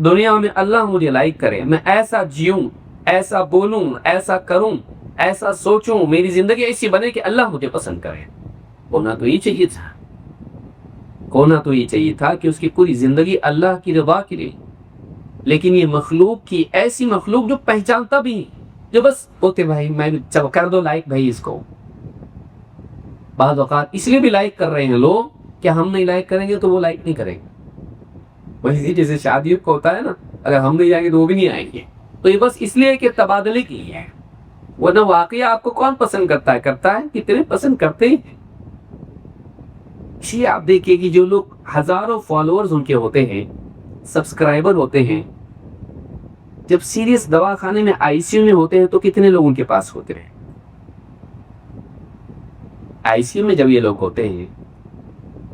S1: دنیا میں اللہ مجھے لائک کرے، میں ایسا جیوں، ایسا بولوں، ایسا کروں، ایسا سوچوں، میری زندگی ایسی بنے کہ اللہ مجھے پسند کرے. ہونا تو یہ چاہیے تھا، ہونا تو یہ چاہیے تھا کہ اس کی پوری زندگی اللہ کی رضا کے لیے. لیکن یہ مخلوق کی ایسی مخلوق جو پہچانتا بھی نہیں، جو بس ہوتے بھائی میں کر دو لائک بھائی اس کو. بعض اوقات اس لیے بھی لائک کر رہے ہیں لوگ کہ ہم نہیں لائک کریں گے تو وہ لائک نہیں کریں گے. ویسے جیسے شادیوں کو ہوتا ہے نا، اگر ہم نہیں جائیں گے تو وہ بھی نہیں آئیں گے. تو یہ بس اس لیے کہ تبادلے کے لیے ہے، ورنہ واقعی آپ کو کون پسند کرتا ہے کتنے پسند کرتے ہیں. اسی آپ دیکھیے کہ جو لوگ ہزاروں فالوورز ان کے ہوتے ہیں، سبسکرائبر ہوتے ہیں، جب سیریس دواخانے میں آئی سی یو میں ہوتے ہیں تو کتنے لوگ ان کے پاس ہوتے ہیں. آئی سی یو میں جب یہ لوگ ہوتے ہیں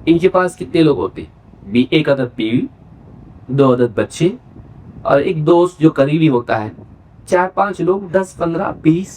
S1: ان کے پاس کتنے لوگ ہوتے ہیں؟ 1 عدد بیوی، 2 عدد بچے اور ایک دوست جو قریبی ہوتا ہے. 4-5 لوگ، 10-15-20.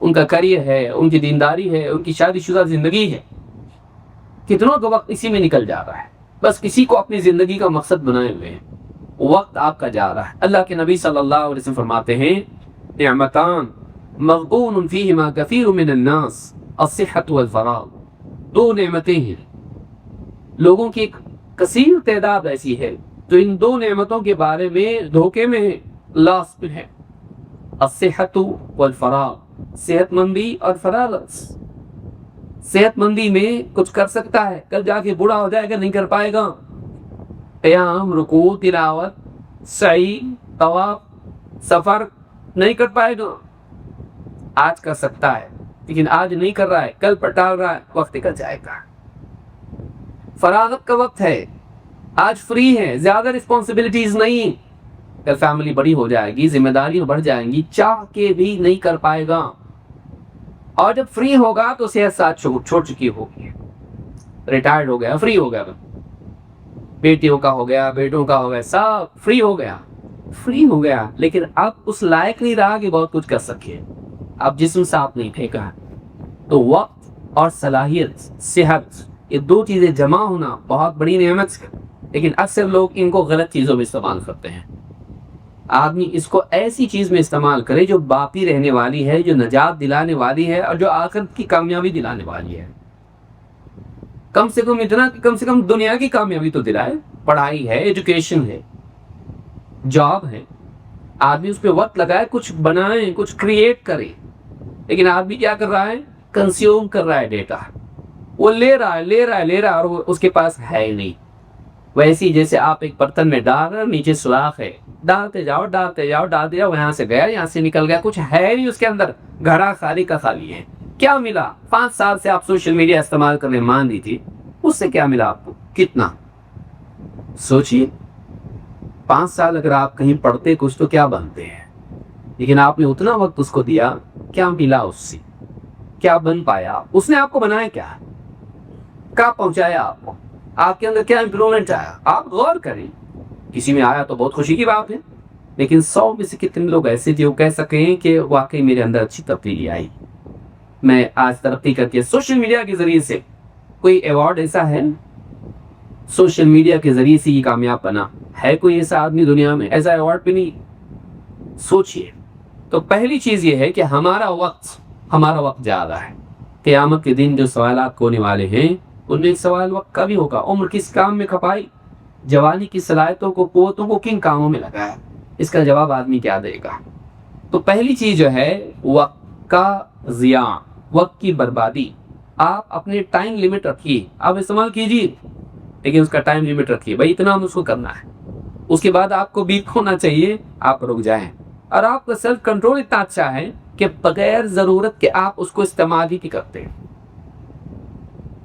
S1: ان کا کریئر ہے, ان کی دینداری ہے, ان کی شادی شدہ زندگی ہے, کتنوں کا وقت اسی میں نکل جا رہا ہے. بس کسی کو اپنی زندگی کا مقصد بنائے ہوئے ہیں, وقت آپ کا جا رہا ہے. اللہ کے نبی صلی اللہ علیہ وسلم فرماتے ہیں نعمتان مغبون فیہما کثیر من الناس الصحۃ والفراغ. دو نعمتیں ہیں, لوگوں کی ایک کثیر تعداد ایسی ہے تو ان دو نعمتوں کے بارے میں دھوکے میں ہے, لاس میں ہے. الصحۃ والفراغ, صحت مندی اور فراغت. صحت مندی میں کچھ کر سکتا ہے, کل جا کے بوڑھا ہو جائے گا نہیں کر پائے گا. قیام, رکوع, تلاوت, سعی, طواف, سفر نہیں کر پائے گا. آج کر سکتا ہے لیکن آج نہیں کر رہا ہے, کل پر ٹال رہا ہے, وقت نکل جائے گا. فراغت کا وقت ہے, آج فری ہے, زیادہ رسپانسبلٹیز نہیں. کل فیملی بڑی ہو جائے گی, ذمہ داریاں بڑھ جائیں گی, چاہ کے بھی نہیں کر پائے گا. اور جب فری ہوگا تو صحت ساتھ چھوڑ چکی ہوگی, ریٹائرڈ ہو گیا, فری ہو گیا, بیٹیوں کا ہو گیا, بیٹوں کا ہو گیا, سب فری ہو گیا. لیکن اب اس لائق نہیں رہا کہ بہت کچھ کر سکے. اب جسم صاف نہیں پھینکا. تو وقت اور صلاحیت, صحت, یہ دو چیزیں جمع ہونا بہت بڑی نعمت ہے, لیکن اکثر لوگ ان کو غلط چیزوں میں استعمال کرتے ہیں. آدمی اس کو ایسی چیز میں استعمال کرے جو باقی رہنے والی ہے, جو نجات دلانے والی ہے, اور جو آخرت کی کامیابی دلانے والی ہے. کم سے کم اتنا کہ کم سے کم دنیا کی کامیابی تو دلائے. پڑھائی ہے, ایجوکیشن ہے, جاب ہے, آدمی اس پہ وقت لگائے, کچھ بنائے, کچھ کریٹ کرے. لیکن آدمی کیا کر رہا ہے, کنزیوم کر رہا ہے ڈیٹا. وہ لے رہا ہے اور وہ اس کے پاس ہے ہی نہیں. ویسی جیسے آپ ایک برتن میں ڈال رہے, نیچے سوراخ ہے, ڈالتے جاؤ, وہاں سے گیا, یہاں سے نکل گیا, کچھ ہے نہیں اس کے اندر, گھڑا خالی کا خالی ہے. کیا ملا؟ 5 سال سے آپ سوشل میڈیا استعمال کرنے مان لی تھی, اس سے کیا ملا آپ کو؟ کتنا سوچئے. 5 سال اگر آپ کہیں پڑھتے کچھ تو کیا بنتے ہیں, لیکن آپ نے اتنا وقت اس کو دیا, کیا ملا اس سے؟ کیا بن پایا؟ اس نے آپ کو بنایا کیا پہنچایا آپ کو؟ آپ کے اندر کیا امپرومنٹ آیا؟ آپ غور کریں. کسی میں آیا تو بہت خوشی کی بات ہے, لیکن 100 میں سے کتنے لوگ ایسے تھے وہ کہہ سکیں کہ واقعی میرے اندر اچھی تبدیلی آئی, میں آج ترقی کر کے سوشل میڈیا کے ذریعے سے. کوئی ایوارڈ ایسا ہے سوشل میڈیا کے ذریعے سے یہ کامیاب بنا ہے؟ کوئی ایسا آدمی دنیا میں؟ ایسا ایوارڈ بھی نہیں. سوچئے. تو پہلی چیز یہ ہے کہ ہمارا وقت جا رہا ہے. قیامت کے دن جو سوالات ہونے والے ہیں ان میں ایک سوال وقت کا بھی ہوگا. عمر کس کام میں کھپائی, جوانی کی صلاحیتوں کو, قوتوں کو کن کاموں میں لگایا, اس کا جواب آدمی کیا دے گا؟ تو پہلی چیز جو ہے وقت کا ضیاع, وقت کی بربادی. آپ اپنے ٹائم لیمٹ رکھیے, آپ استعمال کیجیے, لیکن اس کا ٹائم لیمٹ رکھیے. بھائی اتنا اس کو کرنا ہے, اس کے بعد آپ کو بیک ہونا چاہیے, آپ رک جائیں. اور آپ کا سیلف کنٹرول اتنا اچھا ہے کہ بغیر ضرورت کے آپ اس کو استعمال ہی کرتے ہیں.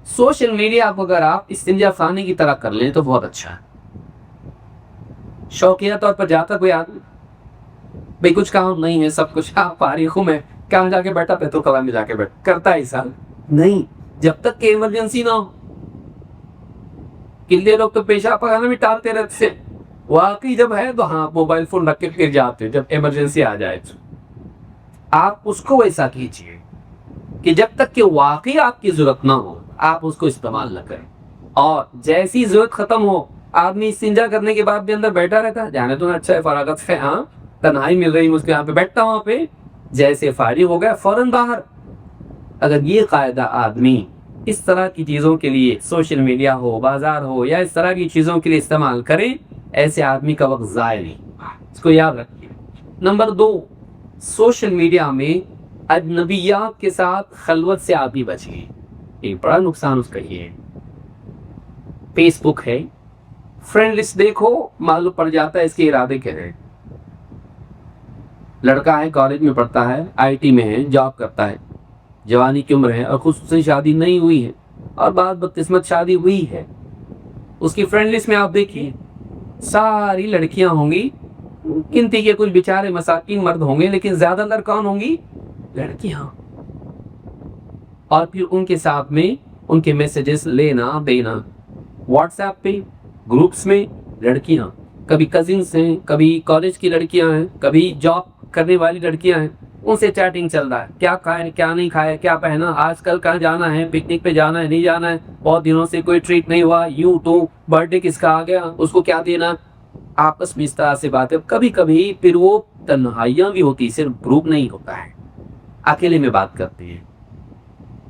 S1: سوشل میڈیا آپ اگر آپ استنجا خانے کی طرح کر لیں تو بہت اچھا ہے. شوقیہ طور پر جاتا کوئی آدمی, بھائی کچھ کام نہیں ہے, سب کچھ آپ فارغ ہوں, میں کہاں جا کے بیٹھا, پیتو کلا میں جا کے بیٹھ کرتا ہے سال نہیں, جب تک کہ ایمرجنسی نہ ہو. کلے لوگ تو پیشاب پخانا بھی ٹالتے رہتے ہیں, واقعی جب ہے تو ہاں موبائل فون رکھ کے پھر جاتے ہیں جب ایمرجنسی آ جائے تو. آپ اس کو ویسا کیجیے کہ جب تک کہ واقعی آپ کی ضرورت نہ ہو آپ اس کو استعمال نہ کریں, اور جیسی ضرورت ختم ہو آدمی استنجا کرنے کے بعد بھی اندر بیٹھا رہتا ہے. جانے تو اچھا ہے, فراغت ہے, ہاں تنہائی مل رہی مجھ کو, یہاں پہ بیٹھتا ہوں, وہاں پہ جیسے فارغ ہو گیا فوراً باہر. اگر یہ قاعدہ آدمی اس طرح کی چیزوں کے لیے, سوشل میڈیا ہو, بازار ہو, یا اس طرح کی چیزوں کے لیے استعمال کرے, ایسے آدمی کا وقت ضائع نہیں, اس کو یاد رکھیے. نمبر 2, سوشل میڈیا میں اجنبیات کے ساتھ خلوت سے آدمی بچے. ایک بڑا نقصان اس کا یہ ہے. فیس بک ہے, فرینڈ لسٹ دیکھو, معلوم پڑ جاتا ہے اس کے ارادے کیا ہیں. لڑکا ہے, کالج میں پڑھتا ہے, IT میں ہے, جاب کرتا ہے, جوانی کی عمر ہے, اور خصوصاً شادی نہیں ہوئی ہے, اور بعد بدقسمت شادی ہوئی ہے. اس کی فرینڈ لسٹ میں آپ دیکھیے ساری لڑکیاں ہوں گی, گنتی کے کچھ بیچارے مساکین مرد ہوں گے, لیکن زیادہ تر کون ہوں گی؟ لڑکیاں. اور پھر ان کے ساتھ میں ان کے میسیجز لینا دینا, واٹس ایپ پہ گروپس میں لڑکیاں, کبھی کزنس ہیں, کبھی کالج کی لڑکیاں ہیں, کبھی جاب کرنے والی لڑکیاں ہیں. ان سے چیٹنگ چل رہا ہے، کیا کھائے کیا نہیں کھائے، کیا پہنا، آج کل کہاں جانا ہے، پکنک پہ جانا ہے نہیں جانا ہے، بہت دنوں سے کوئی ٹریٹ نہیں ہوا، یوں تو برتھ ڈے کس کا آ گیا، اس کو کیا دینا، آپس میں اس طرح سے باتیں. کبھی کبھی پھر وہ تنہائیاں بھی ہوتی، صرف گروپ نہیں ہوتا ہے، اکیلے میں بات کرتے ہیں.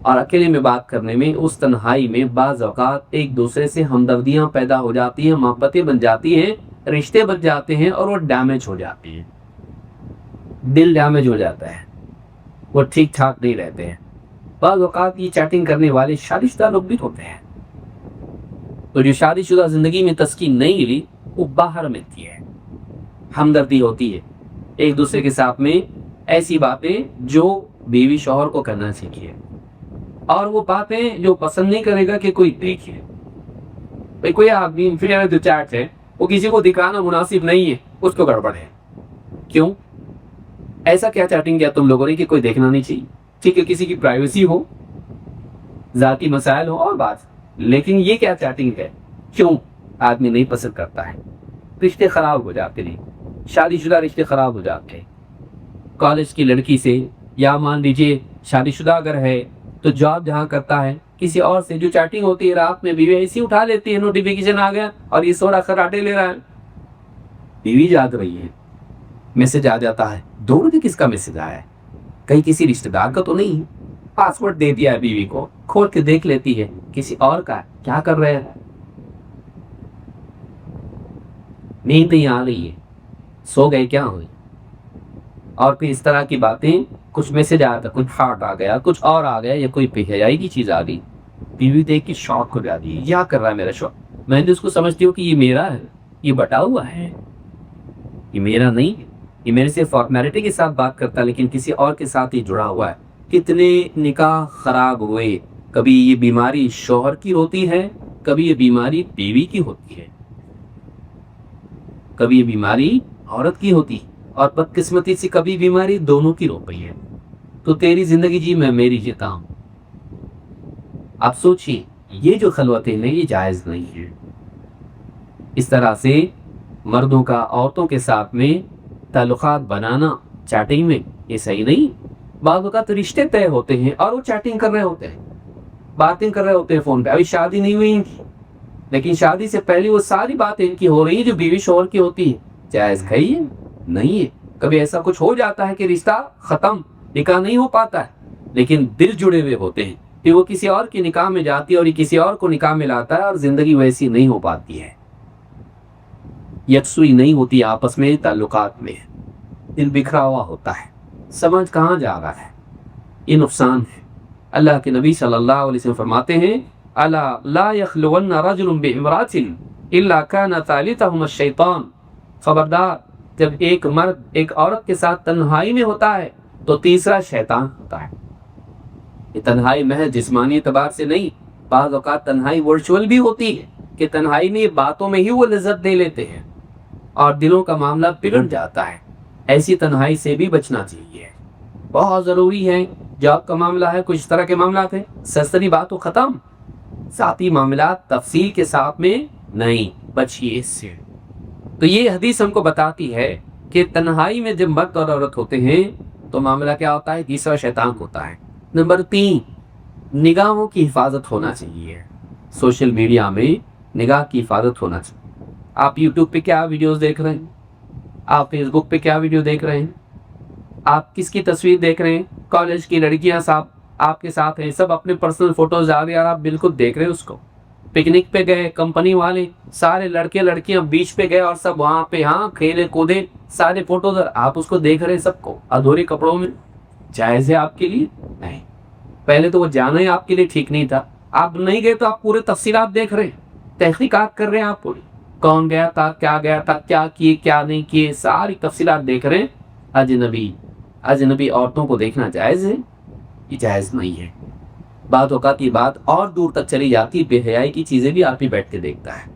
S1: اور اکیلے میں بات کرنے میں اس تنہائی میں بعض اوقات ایک دوسرے سے ہمدردیاں پیدا ہو جاتی ہیں، محبتیں بن جاتی ہیں، رشتے بن جاتے ہیں، اور وہ ڈیمیج ہو جاتے ہیں. دل ڈیمیج ہو جاتا ہے، وہ ٹھیک ٹھاک نہیں رہتے ہیں. بعض اوقات یہ چیٹنگ کرنے والے شادی شدہ لوگ بھی ہوتے ہیں. تو جو شادی شدہ زندگی میں تسکین نہیں ملی وہ باہر ملتی ہے، ہمدردی ہوتی ہے ایک دوسرے کے ساتھ میں، ایسی باتیں جو بیوی شوہر کو کرنا سیکھیے، اور وہ باتیں جو پسند نہیں کرے گا کہ کوئی دیکھے. بھئی کوئی آدمی انفیریئر جو چیٹ ہے وہ کسی کو دکھانا مناسب نہیں ہے، اس کو گڑبڑ ہے. کیوں ایسا کیا چیٹنگ کیا تم لوگوں نے کہ کوئی دیکھنا نہیں چاہیے؟ ٹھیک ہے، کسی کی پرائیویسی ہو، ذاتی مسائل ہو اور بات، لیکن یہ کیا چیٹنگ ہے؟ کیوں آدمی نہیں پسند کرتا ہے؟ رشتے خراب ہو جاتے ہیں، شادی شدہ رشتے خراب ہو جاتے ہیں. کالج کی لڑکی سے، یا مان لیجیے شادی شدہ اگر ہے تو جاب جہاں کرتا ہے کسی اور سے جو چیٹنگ ہوتی ہے، رات میں بیوی ایسی اٹھا لیتی ہے، نوٹیفیکیشن آ گیا اور یہ سوڑا خراٹے لے رہا ہے، بیوی جاگ رہی ہے، میسج آ جاتا ہے. دونوں کے کس کا میسج آیا ہے؟ کہیں کسی رشتہ دار کا تو نہیں؟ پاسورڈ دے دیا ہے بیوی کو، کھول کے دیکھ لیتی ہے کسی اور کا. کیا کر رہے ہیں؟ نیند نہیں آ رہی ہے، سو گئے کیا ہوئی؟ اور پھر اس طرح کی باتیں، کچھ میسج آیا تھا، کچھ ہارٹ آ گیا، کچھ اور آ گیا، یا کوئی بے کی چیز آ گئی، بیوی دیکھ کے شوق ہو جاتی ہے. کیا کر رہا ہے میرا شوق؟ میں نے اس کو سمجھتی ہوں کہ یہ میرا ہے، یہ بٹا ہوا ہے، یہ میرا نہیں ہے، یہ میرے سے فارمیلٹی کے ساتھ بات کرتا ہے لیکن کسی اور کے ساتھ ہی جڑا ہوا ہے. کتنے نکاح خراب ہوئے. کبھی یہ بیماری شوہر کی ہوتی ہے، کبھی یہ بیماری بیوی کی ہوتی ہے، کبھی یہ بیماری عورت کی ہوتی ہے، اور بدقسمتی سے کبھی بیماری دونوں کی رو پئی ہے. تو تیری زندگی جی، میں میری جیتا ہوں. آپ سوچیے، یہ جو خلوتیں ہیں یہ جائز نہیں ہے. اس طرح سے مردوں کا عورتوں کے ساتھ میں تعلقات بنانا چیٹنگ میں، یہ صحیح نہیں. بعض اوقات رشتے طے ہوتے ہیں اور وہ چیٹنگ کر رہے ہوتے ہیں، باتیں کر رہے ہوتے ہیں فون پہ. ابھی شادی نہیں ہوئی ان کی، لیکن شادی سے پہلے وہ ساری باتیں ان کی ہو رہی ہیں جو بیوی شوہر کی ہوتی ہے. جائز ہے یہ؟ نہیں ہے. کبھی ایسا کچھ ہو جاتا ہے کہ رشتہ ختم، نکاح نہیں ہو پاتا ہے، لیکن دل جڑے ہوئے ہوتے ہیں. پھر وہ کسی اور کی نکاح میں جاتی ہے اور یہ کسی اور کو نکاح میں لاتا ہے، اور زندگی ویسی نہیں ہو پاتی ہے، یکسوئی نہیں ہوتی آپس میں، تعلقات میں دل بکھرا ہوا ہوتا ہے. سمجھ کہاں جا رہا ہے؟ یہ نقصان ہے. اللہ کے نبی صلی اللہ علیہ وسلم فرماتے ہیں، الا لا یخلون رجل بامرأۃ الا کان ثالثہما الشیطان. خبردار، جب ایک مرد ایک عورت کے ساتھ تنہائی میں ہوتا ہے تو تیسرا شیطان ہوتا ہے. یہ تنہائی محض جسمانی اعتبار سے نہیں، بعض اوقات تنہائی ورچوئل بھی ہوتی ہے کہ تنہائی میں باتوں میں ہی وہ لذت دے لیتے ہیں اور دلوں کا معاملہ بگڑ جاتا ہے. ایسی تنہائی سے بھی بچنا چاہیے، بہت ضروری ہے. جاب کا معاملہ ہے، کچھ طرح کے معاملات ہیں، سرسری باتوں ختم، ذاتی معاملات تفصیل کے ساتھ میں نہیں، بچیے اس سے. تو یہ حدیث ہم کو بتاتی ہے کہ تنہائی میں جب مرد اور عورت ہوتے ہیں تو معاملہ کیا ہوتا ہے؟ تیسرا شیطان ہوتا ہے. نمبر 3، نگاہوں کی حفاظت ہونا چاہیے. سوشل میڈیا میں نگاہ کی حفاظت ہونا چاہیے. آپ یوٹیوب پہ کیا ویڈیوز دیکھ رہے ہیں؟ آپ فیس بک پہ کیا ویڈیو دیکھ رہے ہیں؟ آپ کس کی تصویر دیکھ رہے ہیں؟ کالج کی لڑکیاں صاحب آپ کے ساتھ ہیں، سب اپنے پرسنل فوٹوز آ رہے ہیں اور آپ بالکل دیکھ رہے ہیں اس کو. پکنک پہ گئے، کمپنی والے سارے لڑکے لڑکیاں بیچ پہ گئے اور سب وہاں پہ کھیلے کودے، سارے فوٹوز، آپ اس کو دیکھ رہے ہیں سب کو ادھورے کپڑوں میں. جائز ہے آپ کے لیے؟ نہیں. پہلے تو وہ جانا ہی آپ کے لیے ٹھیک نہیں تھا. آپ نہیں گئے تو آپ پورے تفصیلات دیکھ رہے ہیں، تحقیقات کر رہے ہیں، آپ پوری کون گیا تھا، کیا کیے کیا نہیں کیے، ساری تفصیلات دیکھ رہے ہیں. اجنبی عورتوں کو دیکھنا جائز ہے؟ یہ جائز نہیں ہے. بعض اوقات یہ بات اور دور تک چلی جاتی، بے حیائی کی چیزیں بھی آپ ہی بیٹھ کے دیکھتا ہے.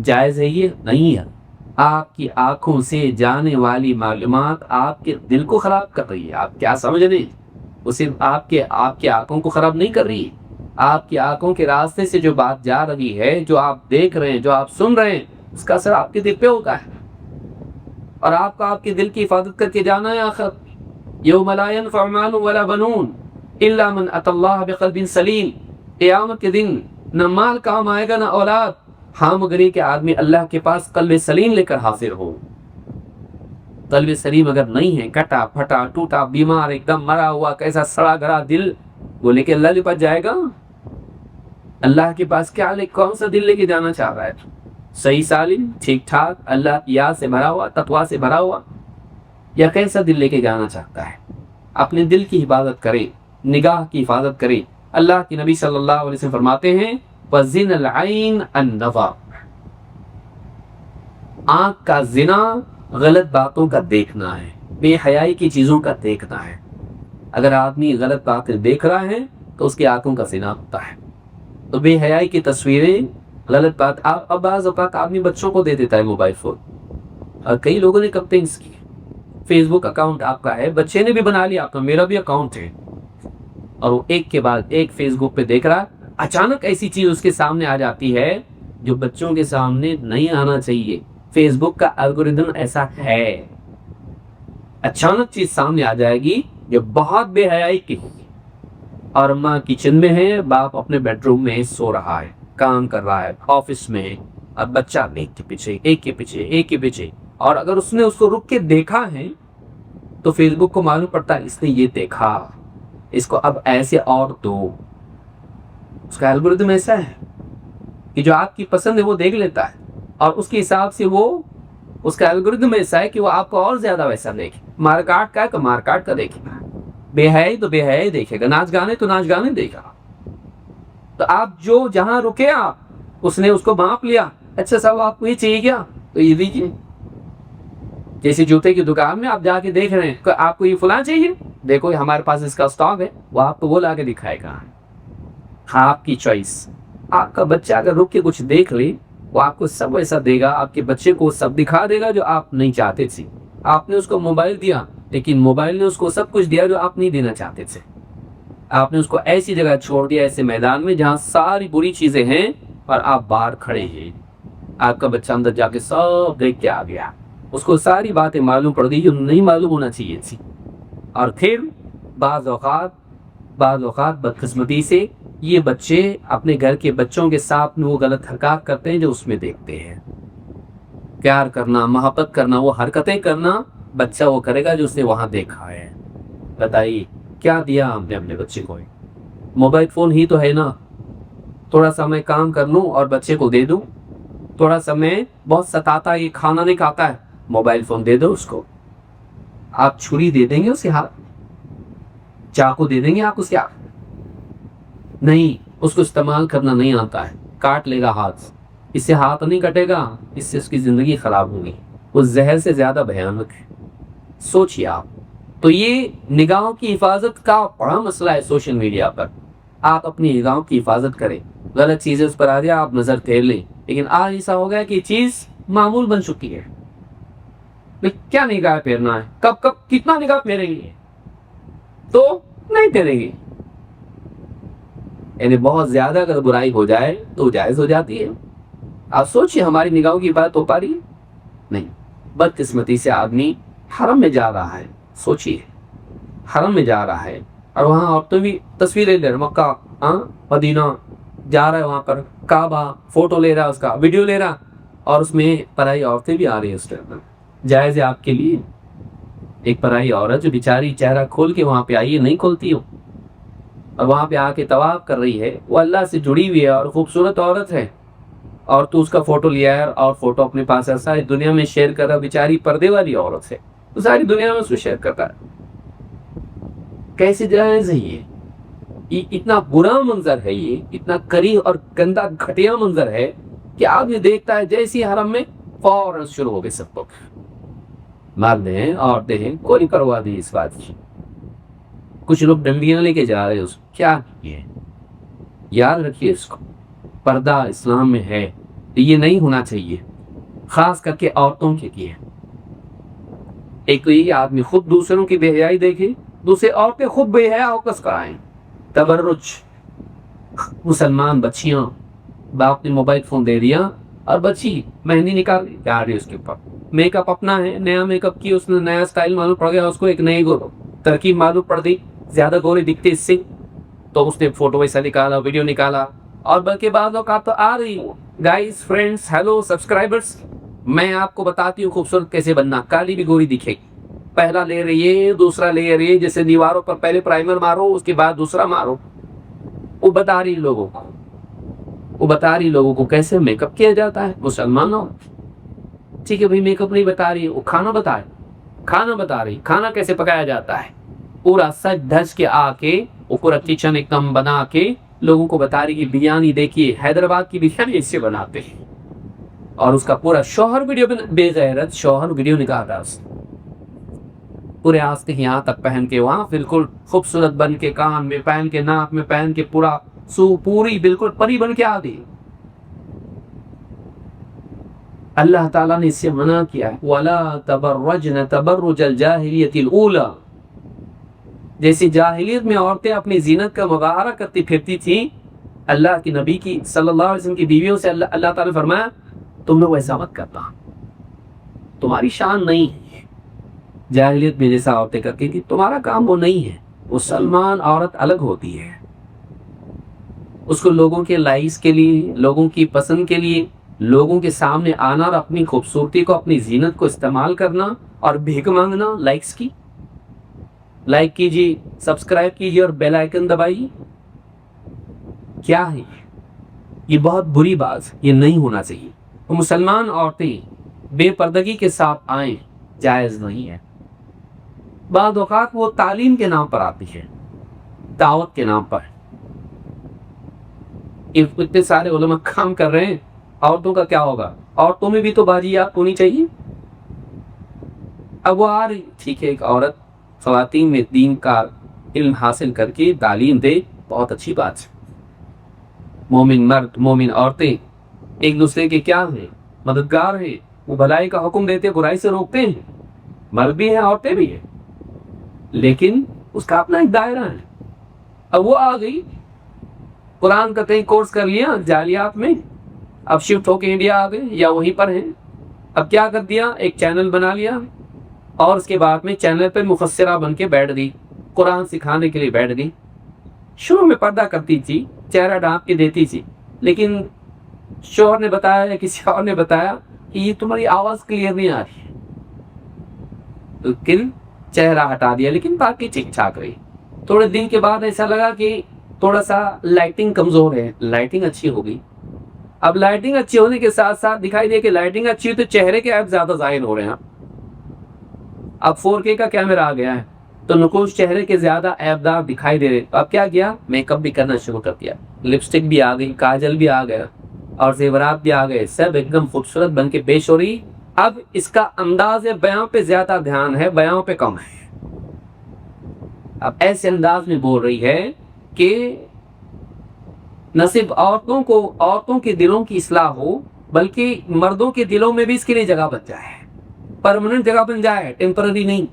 S1: جائز ہے یہ؟ نہیں ہے. آپ کی آنکھوں سے جانے والی معلومات آپ کے دل کو خراب کر رہی ہے. آپ کیا سمجھ رہے ہیں؟ وہ صرف آپ کے آنکھوں کو خراب نہیں کر رہی ہے، آپ کی آنکھوں کے راستے سے جو بات جا رہی ہے، جو آپ دیکھ رہے ہیں، جو آپ سن رہے ہیں، اس کا اثر آپ کے دل پہ ہوتا ہے. اور آپ کو آپ کے دل کی حفاظت کر کے جانا ہے آخر. یوم لا ينفع مال ولا بنون الا من اتى اللہ بقلب سلیم. قیامت کے دن نہ مال کام آئے گا نہ اولاد، ہاں مگر یہ کہ آدمی اللہ کے پاس قلب سلیم لے کر حاضر ہو. قلب سلیم اگر نہیں ہے، کٹا پھٹا ٹوٹا بیمار ایک دم مرا ہوا کیسا سڑا گھرا دل، وہ لے کے اللہ کے پاس جائے گا؟ اللہ کے پاس کیا لے، کون سا دل لے کے جانا چاہ رہا ہے؟ صحیح سالم ٹھیک ٹھاک اللہ کی یاد سے بھرا ہوا، تقویٰ سے بھرا ہوا، یا کیسا دل لے کے جانا چاہتا ہے؟ اپنے دل کی حفاظت کریں، نگاہ کی حفاظت کریں. اللہ کے نبی صلی اللہ علیہ وسلم فرماتے ہیں وَزِنَ الْعَيْنِ النَّظَرُ، آنکھ کا زنا غلط باتوں کا دیکھنا ہے، بے حیائی کی چیزوں کا دیکھنا ہے. اگر آدمی غلط باتیں دیکھ رہا ہے تو اس کی آنکھوں کا زنا ہوتا ہے. تو بے حیائی کی تصویریں، غلط بات. اب بعض اوقات آدمی بچوں کو دے دیتا ہے موبائل فون، اور کئی لوگوں نے کمپلینس کی، فیس بک اکاؤنٹ آپ کا ہے، بچے نے بھی بنا لیا، آپ کا میرا بھی اکاؤنٹ ہے، اور وہ ایک کے بعد ایک فیس بک پہ دیکھ رہا. اچانک ایسی چیز اس کے سامنے آ جاتی ہے جو بچوں کے سامنے نہیں آنا چاہیے. فیس بک کا الگوریدم ایسا ہے، اچانک چیز سامنے آ جائے گی جو بہت بے حیائی کی ہوگی. اور ماں کچن میں ہے، باپ اپنے بیڈ روم میں سو رہا ہے، کام کر رہا ہے، آفس میں، اور بچہ ایک کے پیچھے ایک کے پیچھے ایک کے پیچھے. اور اگر اس نے اس کو رک کے دیکھا ہے تو فیس بک کو معلوم پڑتا ہے اس نے یہ دیکھا، اس کو اب ایسے اور دو. اس کا الگوریدم ایسا ہے کہ جو آپ کی پسند ہے وہ دیکھ لیتا ہے، اور اس کے حساب سے وہ، اس کا الگوریدم ایسا ہے کہ وہ آپ کو اور زیادہ ویسا دیکھے. مار کاٹ کا ہے تو مار کاٹ کا دیکھے گا، بے حیائی تو بے حیائی دیکھے گا، ناچ گانے تو ناچ گانے دیکھا. تو آپ جو جہاں رکے آپ، اس نے اس کو بھانپ لیا، اچھا صاحب آپ کو یہ چاہیے کیا تو یہ دیجیے. جیسے جوتے کی دکان میں آپ جا کے دیکھ رہے ہیں کہ آپ کو یہ فلاں چاہیے، دیکھو ہمارے پاس اس کا اسٹاک ہے، وہ آپ کو وہ لا کے دکھائے گا. ہاں آپ کی چوائس. آپ کا بچہ اگر رک کے کچھ دیکھ لے، وہ آپ کو سب ویسا دے گا، آپ کے بچے کو سب دکھا دے گا جو آپ نہیں چاہتے تھے. آپ نے اس کو موبائل دیا، لیکن موبائل نے اس کو سب کچھ دیا جو آپ نہیں دینا چاہتے تھے. آپ نے اس کو ایسی جگہ چھوڑ دیا، ایسے میدان میں جہاں ساری بری چیزیں ہیں اور آپ باہر کھڑے ہیں. آپ کا بچہ اندر جا کے سب دیکھ کے آ گیا، اس کو ساری باتیں معلوم پڑ گئی جو نہیں معلوم ہونا چاہیے تھی. اور پھر بعض اوقات بدقسمتی سے یہ بچے اپنے گھر کے بچوں کے ساتھ وہ غلط حرکات کرتے ہیں جو اس میں دیکھتے ہیں. پیار کرنا، محبت کرنا، وہ حرکتیں کرنا بچہ وہ کرے گا جو اس نے وہاں دیکھا ہے. بتائیے کیا دیا ہم نے اپنے بچے کو؟ موبائل فون ہی تو ہے نا. تھوڑا سا میں کام کر لوں اور بچے کو دے دوں، تھوڑا سا میں بہت ستاتا ہے، یہ کھانا نہیں کھاتا ہے، موبائل فون دے دو اس کو. آپ چھری دے دیں گے اس کے ہاتھ، چاقو دے دیں گے آپ اس کے ہاتھ؟ نہیں، اس کو استعمال کرنا نہیں آتا ہے، کاٹ لے گا ہاتھ. اس سے ہاتھ نہیں کٹے گا، اس سے اس کی زندگی خراب ہوگی. وہ زہر سے زیادہ بھیانک ہے. سوچیے آپ. تو یہ نگاہوں کی حفاظت کا بڑا مسئلہ ہے سوشل میڈیا پر. آپ اپنی نگاہوں کی حفاظت کریں. غلط چیزیں اس پر آ جائے آپ نظر پھیر لیں، لیکن آج ایسا ہو گیا کہ یہ چیز معمول بن چکی ہے. کیا نگاہ پھیرنا ہے، کب کتنا نگاہ پھیریں گے؟ تو نہیں پھیریں گے. یعنی بہت زیادہ اگر برائی ہو جائے تو جائز ہو جاتی ہے. آپ سوچئے ہماری نگاہوں کی بات ہو پا رہی ہے؟ نہیں. بدقسمتی سے آدمی حرم میں جا رہا ہے، سوچئے حرم میں جا رہا ہے، اور وہاں عورتیں بھی تصویریں لے رہے، مکہ مدینہ جا رہا ہے، وہاں پر کعبہ فوٹو لے رہا، اس کا ویڈیو لے رہا، اور اس میں پرائی عورتیں بھی آ رہی ہیں. اس کے اندر جائز ہے آپ کے لیے؟ ایک پرائی عورت جو بیچاری چہرہ کھول کے وہاں پہ آئی ہے، نہیں کھولتی ہو، اور وہاں پہ آ کے طواف کر رہی ہے، وہ اللہ سے جڑی ہوئی ہے اور خوبصورت عورت ہے، اور تو اس کا فوٹو لیا ہے اور فوٹو اپنے پاس ساری دنیا میں شیئر کر رہا. بیچاری پردے والی عورت ہے، تو ساری دنیا میں اس کو شیئر کرتا ہے. کیسے جائز ہے یہ اتنا برا منظر ہے، یہ اتنا کریہ اور گندا گھٹیا منظر ہے کہ آدمی دیکھتا ہے جیسی حرم میں فوراً شروع ہو گئے سب لوگ، مرد ہیں عورتیں ہیں، کوئی پرواہ نہیں اس بات کی. کچھ لوگ ڈنڈیاں لے کے جا رہے ہیں. اس کیا ہے؟ یاد رکھیے اس کو، پردہ اسلام میں ہے، یہ نہیں ہونا چاہیے، خاص کر کے عورتوں کے لیے. ایک تو یہ آدمی خود دوسروں کی بے حیائی دیکھے، دوسرے عورتیں خود بے حیا ہو کر کرائیں. تبرج. مسلمان بچیاں، باپ نے موبائل فون دے دیا اور بچی مہندی نکال جا رہی ہے، اس کے اوپر میک اپ اپنا ہے، نیا میک اپ کی، اس نے نیا سٹائل معلوم پڑ گیا اس کو، ایک نئی ترکیب معلوم پڑ گئی زیادہ گورے دکھتے اس سے تو اس نے فوٹو ویسا نکالا, ویڈیو نکالا. اور بلکہ بعض اوقات تو آ رہی ہوں گائز فرینڈس ہیلو سبسکرائبرس, میں آپ کو بتاتی ہوں خوبصورت کیسے بننا. کالی بھی گوری دکھے گی, پہلا لیئر یہ, دوسرا لیئر یہ, جیسے دیواروں پر پہلے پرائمر مارو اس کے بعد دوسرا مارو. وہ بتا رہی لوگوں کو کیسے میک اپ کیا جاتا ہے. مسلمانوں ٹھیک ہے بھائی, میک اپ نہیں بتا رہی, وہ کھانا بتا رہی, کھانا کیسے پکایا جاتا ہے. پورا سج دھج کے آ کے وہ پورا کچن ایک دم بنا کے لوگوں کو بتا رہی کہ بریانی دیکھیے, حیدرآباد کی بریانی اس سے بناتے ہیں. اور اس کا پورا شوہر ویڈیو بے غیرت شوہر ویڈیو نکال رہا ہے, پورے آستے یہاں تک پہن کے, وہاں بالکل خوبصورت بن کے, کان میں پہن کے, ناک میں پہن کے, پوری بالکل پری بن کے آ گئی. اللہ تعالیٰ نے اس سے منع کیا ہے, وَلَا تَبَرَّجْنَ تَبَرُّجَ الْجَاهِلِيَّةِ الْأُولَى. جیسے جاہلیت میں عورتیں اپنی زینت کا مظاہرہ کرتی پھرتی تھیں, اللہ کی نبی کی صلی اللہ علیہ وسلم کی بیویوں سے اللہ تعالیٰ نے فرمایا تم لوگ ایسا مت کرنا, تمہاری شان نہیں ہے. جاہلیت میں جیسا عورتیں کرتی تھی تمہارا کام وہ نہیں ہے. مسلمان عورت الگ ہوتی ہے, اس کو لوگوں کے لائکس کے لیے, لوگوں کی پسند کے لیے, لوگوں کے سامنے آنا اور اپنی خوبصورتی کو, اپنی زینت کو استعمال کرنا اور بھیک مانگنا لائکس کی. لائک کیجیے, سبسکرائب کیجیے اور بیل آئیکن دبائیے. کیا ہے یہ بہت بری بات, یہ نہیں ہونا چاہیے. مسلمان عورتیں بے پردگی کے ساتھ آئیں جائز نہیں ہے. بعض اوقات وہ تعلیم کے نام پر آتی ہے, دعوت کے نام پر. اتنے سارے علماء کام کر رہے ہیں, عورتوں کا کیا ہوگا؟ عورتوں میں بھی تو باجیات ہونی چاہیے. اب وہ آ رہی, ٹھیک ہے, ایک عورت خواتین میں دین کا علم حاصل کر کے تعلیم دے, بہت اچھی بات ہے. مومن مرد مومن عورتیں ایک دوسرے کے کیا ہیں؟ مددگار ہیں. وہ بھلائی کا حکم دیتے, برائی سے روکتے ہیں. مرد بھی ہیں, عورتیں بھی ہیں, لیکن اس کا اپنا ایک دائرہ ہے. اب وہ آ گئی, قرآن کا کہیں کورس کر لیا جالیات میں, اب شفٹ ہو کے انڈیا آ گئے یا وہیں پر ہیں. اب کیا کر دیا, ایک چینل بنا لیا اور اس کے بعد میں چینل پہ مفسرہ بن کے بیٹھ گئی, قرآن سکھانے کے لیے بیٹھ گئی. شروع میں پردہ کرتی تھی, چہرہ ڈھانپ کے دیتی تھی, لیکن شوہر نے بتایا یا کسی اور نے بتایا کہ یہ تمہاری آواز کلیئر نہیں آ رہی ہے, تو چہرہ ہٹا دیا, لیکن باقی ٹھیک ٹھاک رہی. تھوڑے دن کے بعد ایسا لگا کہ تھوڑا سا لائٹنگ کمزور ہے, لائٹنگ اچھی ہو گئی. اب لائٹنگ اچھی ہونے کے ساتھ ساتھ دکھائی دے کہ لائٹنگ اچھی ہوئی تو چہرے کے ایپ زیادہ ظاہر ہو رہے ہیں. اب 4K کا کیمرہ آ گیا ہے تو نقوش چہرے کے زیادہ ایپ دار دکھائی دے رہے. اب کیا کیا, میک اپ بھی کرنا شروع کر دیا, لپسٹک بھی آ گئی, کاجل بھی آ گیا اور زیورات بھی آ گئے, سب ایک دم خوبصورت بن کے پیش ہو رہی. اب اس کا انداز بیان پہ زیادہ دھیان ہے, بیان پہ کم ہے. اب ایسے انداز میں بول رہی ہے کہ نہ صرف عورتوں کے دلوں کی اصلاح ہو, بلکہ مردوں کے دلوں میں بھی اس کے لیے جگہ بن جائے, پرماننٹ جگہ بن جائے, ٹیمپرری نہیں.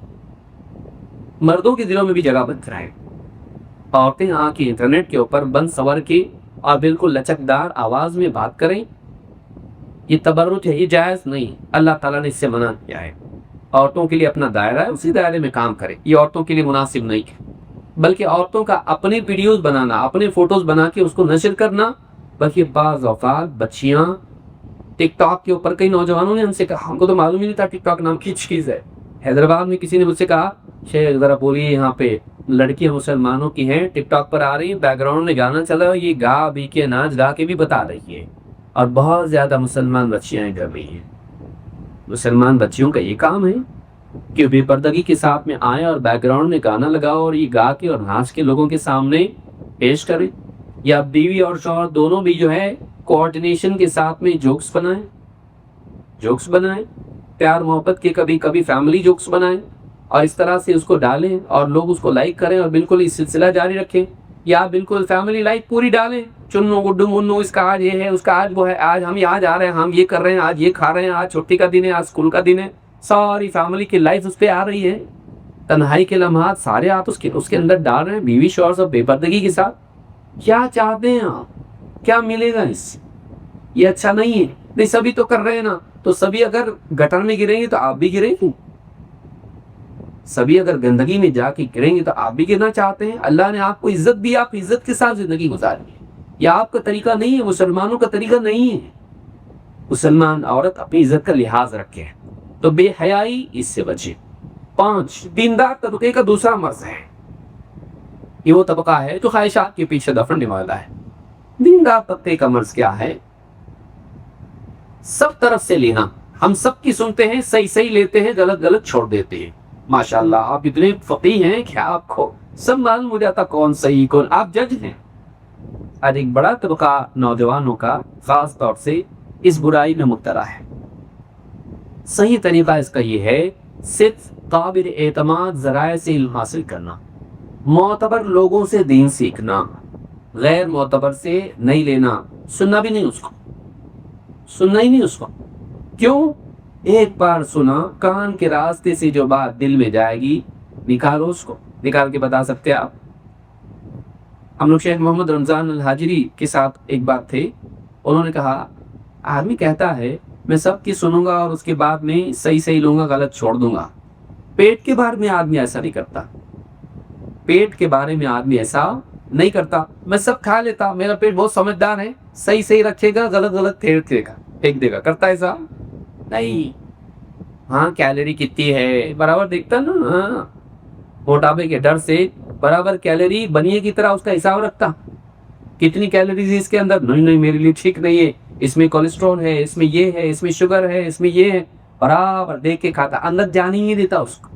S1: مردوں کے دلوں میں بھی جگہ بن جائے. عورتیں آ کے انٹرنیٹ کے اوپر بند سور کے اور بالکل لچکدار آواز میں بات کریں, یہ تبرج ہے, یہ جائز نہیں. اللہ تعالیٰ نے اس سے منع کیا ہے. عورتوں کے لیے اپنا دائرہ ہے, اسی دائرے میں کام کریں. یہ عورتوں کے لیے مناسب نہیں ہے. بلکہ عورتوں کا اپنے ویڈیوز بنانا, اپنے فوٹوز بنا کے اس کو نشر کرنا. بلکہ بعض اوقات بچیاں ٹک ٹاک کے اوپر, کئی نوجوانوں نے ہم سے کہا, ہم کو تو معلوم ہی نہیں تھا ٹک ٹاک نام کی چیز ہے. حیدرآباد میں کسی نے مجھ سے کہا, شیخ ذرا بولیے یہاں پہ لڑکیاں مسلمانوں کی ہیں, ٹک ٹاک پر آ رہی ہیں, بیک گراؤنڈ میں گانا چل رہا ہے, یہ گا بھی کے ناچ گا کے بھی بتا رہی ہے. اور بہت زیادہ مسلمان بچیاں کر رہی ہیں. مسلمان بچیوں کا یہ کام ہے کہ بے پردگی کے ساتھ میں آئیں اور بیک گراؤنڈ میں گانا لگاؤ اور یہ گا کے اور ناچ کے لوگوں کے سامنے پیش کریں. یا بیوی اور شوہر دونوں بھی جو ہے کوآرڈینیشن کے ساتھ میں جوکس بنائیں, پیار محبت کے کبھی کبھی فیملی جوکس بنائیں اور اس طرح سے اس کو ڈالیں اور لوگ اس کو لائک کریں اور بالکل یہ سلسلہ جاری رکھیں. یا بالکل فیملی لائف پوری ڈالیں, چنو گڈو منو, اس کا آج یہ ہے, اس کا آج وہ ہے, آج ہم یہاں جا رہے ہیں, ہم یہ کر رہے ہیں, آج یہ کھا رہے ہیں, آج چھٹی کا دن ہے, آج اسکول کا دن ہے. ساری فیملی کی لائف اس پہ آ رہی ہے. تنہائی کے لمحات سارے آپ اس کے اندر ڈال رہے ہیں, بیوی شوہر سب بے پردگی کے ساتھ. کیا چاہتے ہیں آپ, کیا ملے گا اس سے؟ یہ اچھا نہیں ہے. نہیں سبھی تو کر رہے ہیں نا, تو سبھی اگر گٹر میں گریں گے تو آپ بھی گریں گے. سبھی اگر گندگی میں جا کے گریں گے تو آپ بھی گرنا چاہتے ہیں. اللہ نے آپ کو عزت دی, آپ عزت کے ساتھ زندگی گزاری ہے. یہ آپ کا طریقہ نہیں ہے, مسلمانوں کا طریقہ نہیں ہے. مسلمان عورت اپنی عزت کا لحاظ رکھے, تو بے حیائی اس سے بچے. 5, دیندار طبقے کا دوسرا مرض ہے. یہ وہ طبقہ ہے جو خواہشات کے پیچھے دفن والا ہے. دیندار طبقے کا مرض کیا ہے؟ سب طرف سے لینا. ہم سب کی سنتے ہیں, صحیح صحیح لیتے ہیں, غلط غلط چھوڑ دیتے ہیں. ماشاءاللہ آپ اتنے فقیہ ہیں کہ آپ کو سب معلوم ہو جاتا کون صحیح کون, آپ جج ہیں. اور ایک بڑا طبقہ نوجوانوں کا خاص طور سے اس برائی میں مبتلا ہے. صحیح طریقہ اس کا یہ ہے, صرف قابل اعتماد ذرائع سے علم حاصل کرنا, معتبر لوگوں سے دین سیکھنا, غیر معتبر سے نہیں لینا. سننا بھی نہیں اس کو, سننا ہی نہیں اس کو. کیوں؟ ایک بار سنا, کان کے راستے سے جو بات دل میں جائے گی نکالو اس کو. نکال کے بتا سکتے آپ؟ ہم لوگ شیخ محمد رمضان الحاجری کے ساتھ ایک بات تھے, انہوں نے کہا آدمی کہتا ہے میں سب کی سنوں گا اور اس کے بعد میں صحیح صحیح لوں گا, غلط چھوڑ دوں گا. پیٹ کے بارے میں آدمی ایسا نہیں کرتا. پیٹ کے بارے میں آدمی ایسا نہیں کرتا. میں سب کھا لیتا, میرا پیٹ بہت سمجھدار ہے, صحیح صحیح رکھے گا, غلط غلط پھینک دے گا. کرتا ایسا نہیں. ہاں کیلری کتنی ہے برابر دیکھتا نا, ہاں موٹاپے کے ڈر سے برابر کیلری بنیے کی طرح اس کا حساب رکھتا. کتنی کیلریز اس کے اندر, نہیں میرے لیے ٹھیک نہیں ہے, اس میں کولیسٹرول ہے, اس میں یہ ہے, اس میں شوگر ہے, اس میں یہ ہے, برابر دیکھ کے کھاتا. اندر جانے ہی نہیں دیتا اس کو.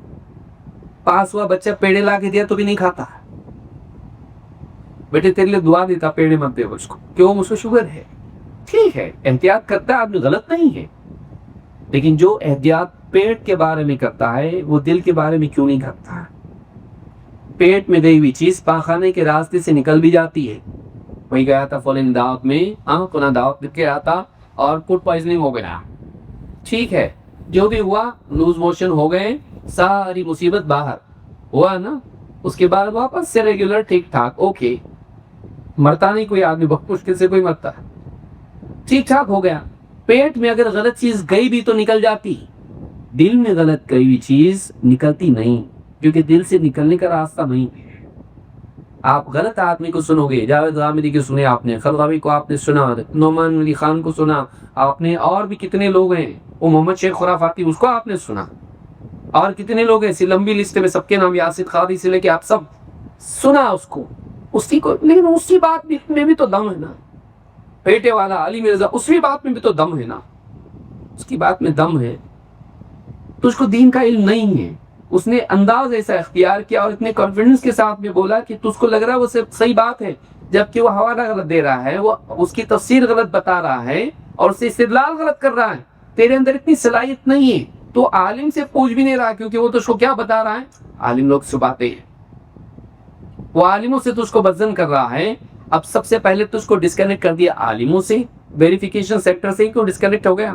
S1: پاس ہوا بچہ پیڑے لا کے دیا تو بھی نہیں کھاتا. بیٹے تیرے لیے دعا دیتا, پیڑے مت دے اس کو. کیوں؟ اس کو شوگر ہے. ٹھیک ہے احتیاط کرتا ہے آدمی, غلط نہیں ہے, لیکن جو احتیاط پیٹ کے بارے میں کرتا ہے وہ دل کے بارے میں کیوں نہیں کرتا؟ پیٹ میں گئی ہوئی چیز پاخانے کے راستے سے نکل بھی جاتی ہے. وہی گیا تھا فلان دعوت میں, فلاں دعوت لکھ کے آتا اور فوڈ پوائزننگ ہو گیا. ٹھیک ہے, جو بھی ہوا, لوز موشن ہو گئے, ساری مصیبت باہر ہوا نا. اس کے بعد واپس سے ریگولر ٹھیک ٹھاک, اوکے. مرتا نہیں کوئی آدمی, بہت مشکل سے کوئی مرتا, ٹھیک ٹھاک ہو گیا. پیٹ میں اگر غلط چیز گئی بھی تو نکل جاتی. دل میں غلط گئی ہوئی چیز نکلتی نہیں, کیونکہ دل سے نکلنے کا راستہ نہیں ہے. آپ غلط آدمی کو سنو گے, جاوید غامدی کو سنے آپ نے, خلغاوی کو آپ نے سنا, نعمان علی خان کو سنا آپ نے, اور بھی کتنے لوگ ہیں, وہ محمد شیخ خرافاتی, اس کو آپ نے سنا, اور کتنے لوگ ہیں, لمبی لسٹ میں سب کے نام, یاسر قادری سے لے کے آپ سب سنا اس کو, اسی کو. لیکن اسی بات میں بھی تو دم ہے نا. پیٹے والا علی مرزا, اسی بات میں بھی تو دم ہے نا. اس کی بات میں دم ہے, تو اس کو دین کا علم نہیں ہے. اس نے انداز ایسا اختیار کیا اور اتنے کانفیڈنس کے ساتھ میں بولا کہ تجھ کو لگ رہا ہے وہ صحیح بات ہے, جبکہ وہ حوالہ غلط دے رہا ہے, وہ اس کی تفسیر غلط بتا رہا ہے اور اسے استدلال غلط کر رہا ہے. تیرے اندر اتنی صلاحیت نہیں ہے, تو عالم سے پوچھ بھی نہیں رہا, کیونکہ وہ تو اس کو کیا بتا رہا ہے, عالم لوگ چھپاتے ہیں, وہ عالموں سے تو اس کو بدزن کر رہا ہے. اب سب سے پہلے تو اس کو ڈسکنیکٹ کر دیا عالموں سے, ویریفیکیشن سیکٹر سے ہی کیوں ڈسکنیکٹ ہو گیا,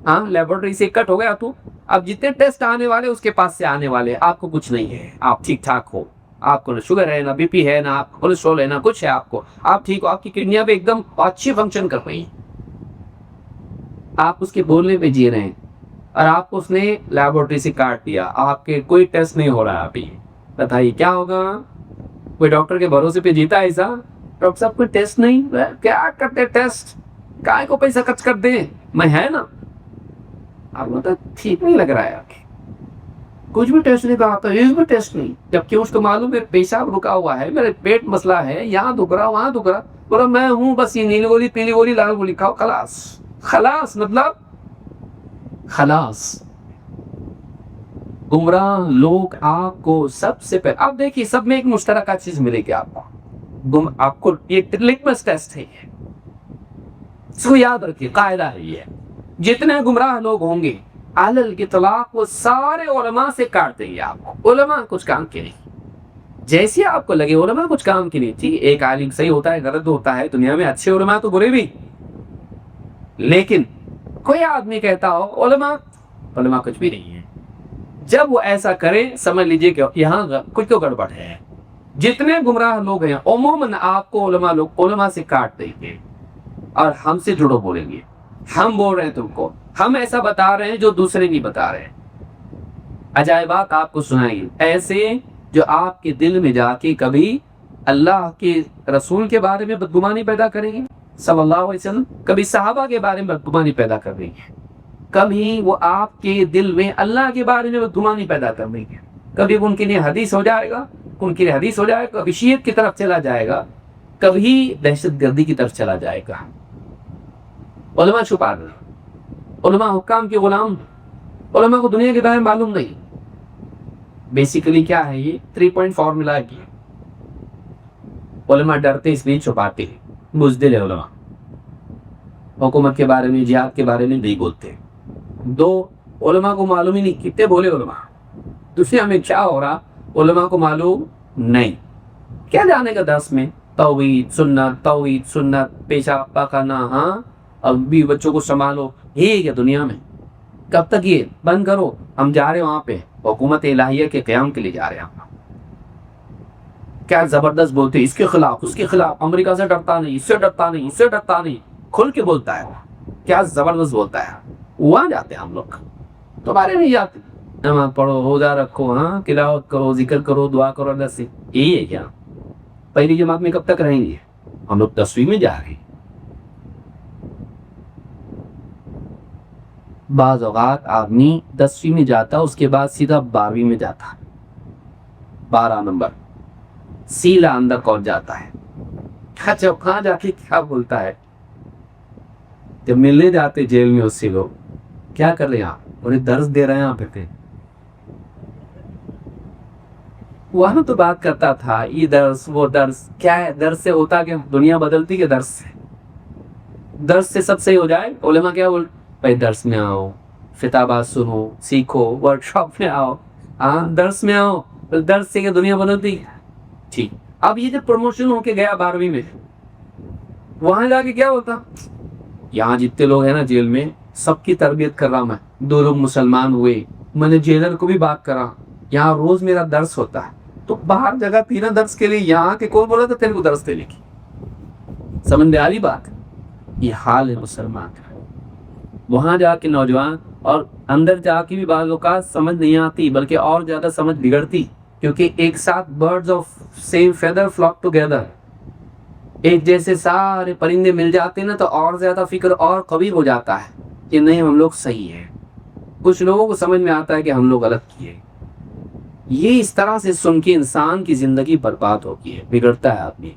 S1: ہاں لیبورٹری سے کٹ ہو گیا. تو اب جتنے ٹیسٹ آنے والے اس کے پاس سے آنے والے, آپ کو کچھ نہیں ہے, آپ ٹھیک ٹھاک ہو, آپ کو نہ شوگر ہے, نہ بی پی ہے, نہ آپ کو کولیسٹرول ہے, نہ کچھ ہے آپ کو, آپ ٹھیک ہو, آپ کی کڈنیاں بھی ایک دم اچھی فنکشن کر رہی ہیں, آپ اس کے بولنے پہ جی رہے ہیں, اور آپ کو اس نے لیبورٹری سے کاٹ دیا, آپ کے کوئی ٹیسٹ نہیں ہو رہا. ابھی بتائیے کیا ہوگا؟ کوئی ڈاکٹر کے بھروسے پہ جیتا ہے ایسا؟ ڈاکٹر صاحب کوئی ٹیسٹ نہیں, کیا کرتے ٹیسٹ, کائے کو پیسہ خرچ کر دیں, میں ہے نا. آپ کو ٹھیک نہیں لگ رہا ہے, آپ کچھ بھی ٹیسٹ نہیں کراتا, ایک بھی ٹیسٹ نہیں, جبکہ اس کو معلوم ہے پیشاب رکا ہوا ہے, میرے پیٹ مسئلہ ہے, یہاں دکھ رہا, وہاں دکھ رہا, بولا میں ہوں بس یہ نیلی گولی, پیلی گولی, لال گولی کھاؤ, خلاص. خلاص مطلب خلاص. گمراہ لوگ آپ کو سب سے پہلے, آپ دیکھیے سب میں ایک مشترکہ چیز ملے گی آپ کو, آپ کو یہ لٹمس ٹیسٹ ہے, یہ اس کو یاد رکھیے, قاعدہ ہے یہ, جتنے گمراہ لوگ ہوں گے علل کے طلاق وہ سارے علماء سے کاٹ دیں گے آپ کو. علماء کچھ کام کے نہیں, جیسے آپ کو لگے علماء کچھ کام کی نہیں تھی. ایک عالم صحیح ہوتا ہے, غلط ہوتا ہے, دنیا میں اچھے علماء تو برے بھی, لیکن کوئی آدمی کہتا ہو علماء کچھ بھی نہیں ہے, جب وہ ایسا کرے سمجھ لیجئے کہ یہاں کچھ تو گڑبڑ ہے. جتنے گمراہ لوگ ہیں عموماً آپ کو علماء سے کاٹ دیں گے, اور ہم سے جڑو بولیں گے, ہم بول رہے ہیں تم کو, ہم ایسا بتا رہے ہیں جو دوسرے نہیں بتا رہے. عجائبات آپ کو سنائیں گے ایسے جو آپ کے دل میں جا کے کبھی اللہ کے رسول کے بارے میں بدگمانی پیدا کریں گے صلی اللہ علیہ وسلم، کبھی صحابہ کے بارے میں بدگمانی پیدا کر دیں گے، کبھی وہ آپ کے دل میں اللہ کے بارے میں بدگمانی پیدا کر دیں گے، کبھی ان کے لیے حدیث ہو جائے گا، کبھی شیعت کی طرف چلا جائے گا، کبھی دہشت گردی کی طرف چلا جائے گا۔ علماء چھپا دیں، علماء حکام کے غلام، علماء کو دنیا کے بارے میں معلوم نہیں۔ بیسیکلی کیا ہے یہ 3 پوائنٹ فارمولا ہے کہ علماء ڈرتے اس لیے چھپاتے ہیں، بزدل ہے علماء، حکومت کے بارے میں جہاد کے بارے میں نہیں بولتے۔ 2، علماء کو معلوم ہی نہیں، کتنے بولے علماء، دنیا میں کیا ہو رہا علماء کو معلوم نہیں، کیا جانے کا درس میں توحید سنت پیشاب پاخانہ، ہاں اب بھی بچوں کو سنبھالو، یہ کیا دنیا میں؟ کب تک یہ بند کرو؟ ہم جا رہے ہیں وہاں پہ حکومت الہیہ کے قیام کے لیے جا رہے ہیں۔ کیا زبردست بولتے اس کے خلاف اس کے خلاف، امریکہ سے ڈرتا نہیں، اس سے ڈرتا نہیں، اس سے ڈرتا نہیں، کھل کے بولتا ہے، کیا زبردست بولتا ہے۔ وہاں جاتے ہیں ہم لوگ، تمہارے نہیں جاتے۔ نماز پڑھو، روزہ رکھو، ہاں تلاوت کرو، ذکر کرو، دعا کرو اللہ سے، یہی ہے کیا؟ پہلی جماعت میں کب تک رہیں گے؟ ہم لوگ 10ویں میں جا رہے ہیں۔ بعض اوقات آدمی 10ویں میں جاتا، اس کے بعد سیدھا 12ویں میں جاتا، 12 نمبر سیلا اندر پہنچ جاتا ہے۔ اچھا کہاں جا کے کیا بولتا ہے؟ جب ملنے جاتے جیل میں اس سے لوگ کیا کر رہے ہیں، آپ انہیں درس دے رہے ہیں، آپ پہ وہاں تو بات کرتا تھا یہ درس وہ درس، کیا ہے درس سے ہوتا کہ دنیا بدلتی کے درس سے؟ درس سے سب صحیح ہو جائے؟ علماء کیا بول بھائی درس میں آؤ، خطابات سنو، سیکھو، ورک شاپ میں آؤ، درس میں آؤ، درس سے کیا دنیا بدلتی؟ ٹھیک، اب یہ جب پروموشن ہو کے گیا 12ویں میں، وہاں جا کے کیا ہوتا؟ یہاں جتنے لوگ ہیں نا جیل میں، سب کی تربیت کر رہا میں، 2 لوگ مسلمان ہوئے، میں نے جیلر کو بھی بات کرا، یہاں روز میرا درس ہوتا ہے، تو باہر جگہ تھی نا درس کے لیے، یہاں کے کون بولا تھا تیرے کو درس دینے کی؟ سمجھ میں آ رہی بات؟ یہ حال ہے مسلمان کا۔ وہاں جا کے نوجوان، اور اندر جا کے بھی بعض اوقات سمجھ نہیں آتی، بلکہ اور زیادہ سمجھ بگڑتی، کیونکہ ایک ساتھ birds of same feather flock together, ایک جیسے سارے پرندے مل جاتے ہیں نا، تو اور زیادہ فکر اور قوی ہو جاتا ہے کہ نہیں ہم لوگ صحیح ہیں۔ کچھ لوگوں کو سمجھ میں آتا ہے کہ ہم لوگ غلط کیے۔ یہ اس طرح سے سن کے انسان کی زندگی برباد ہوتی ہے، بگڑتا ہے آدمی۔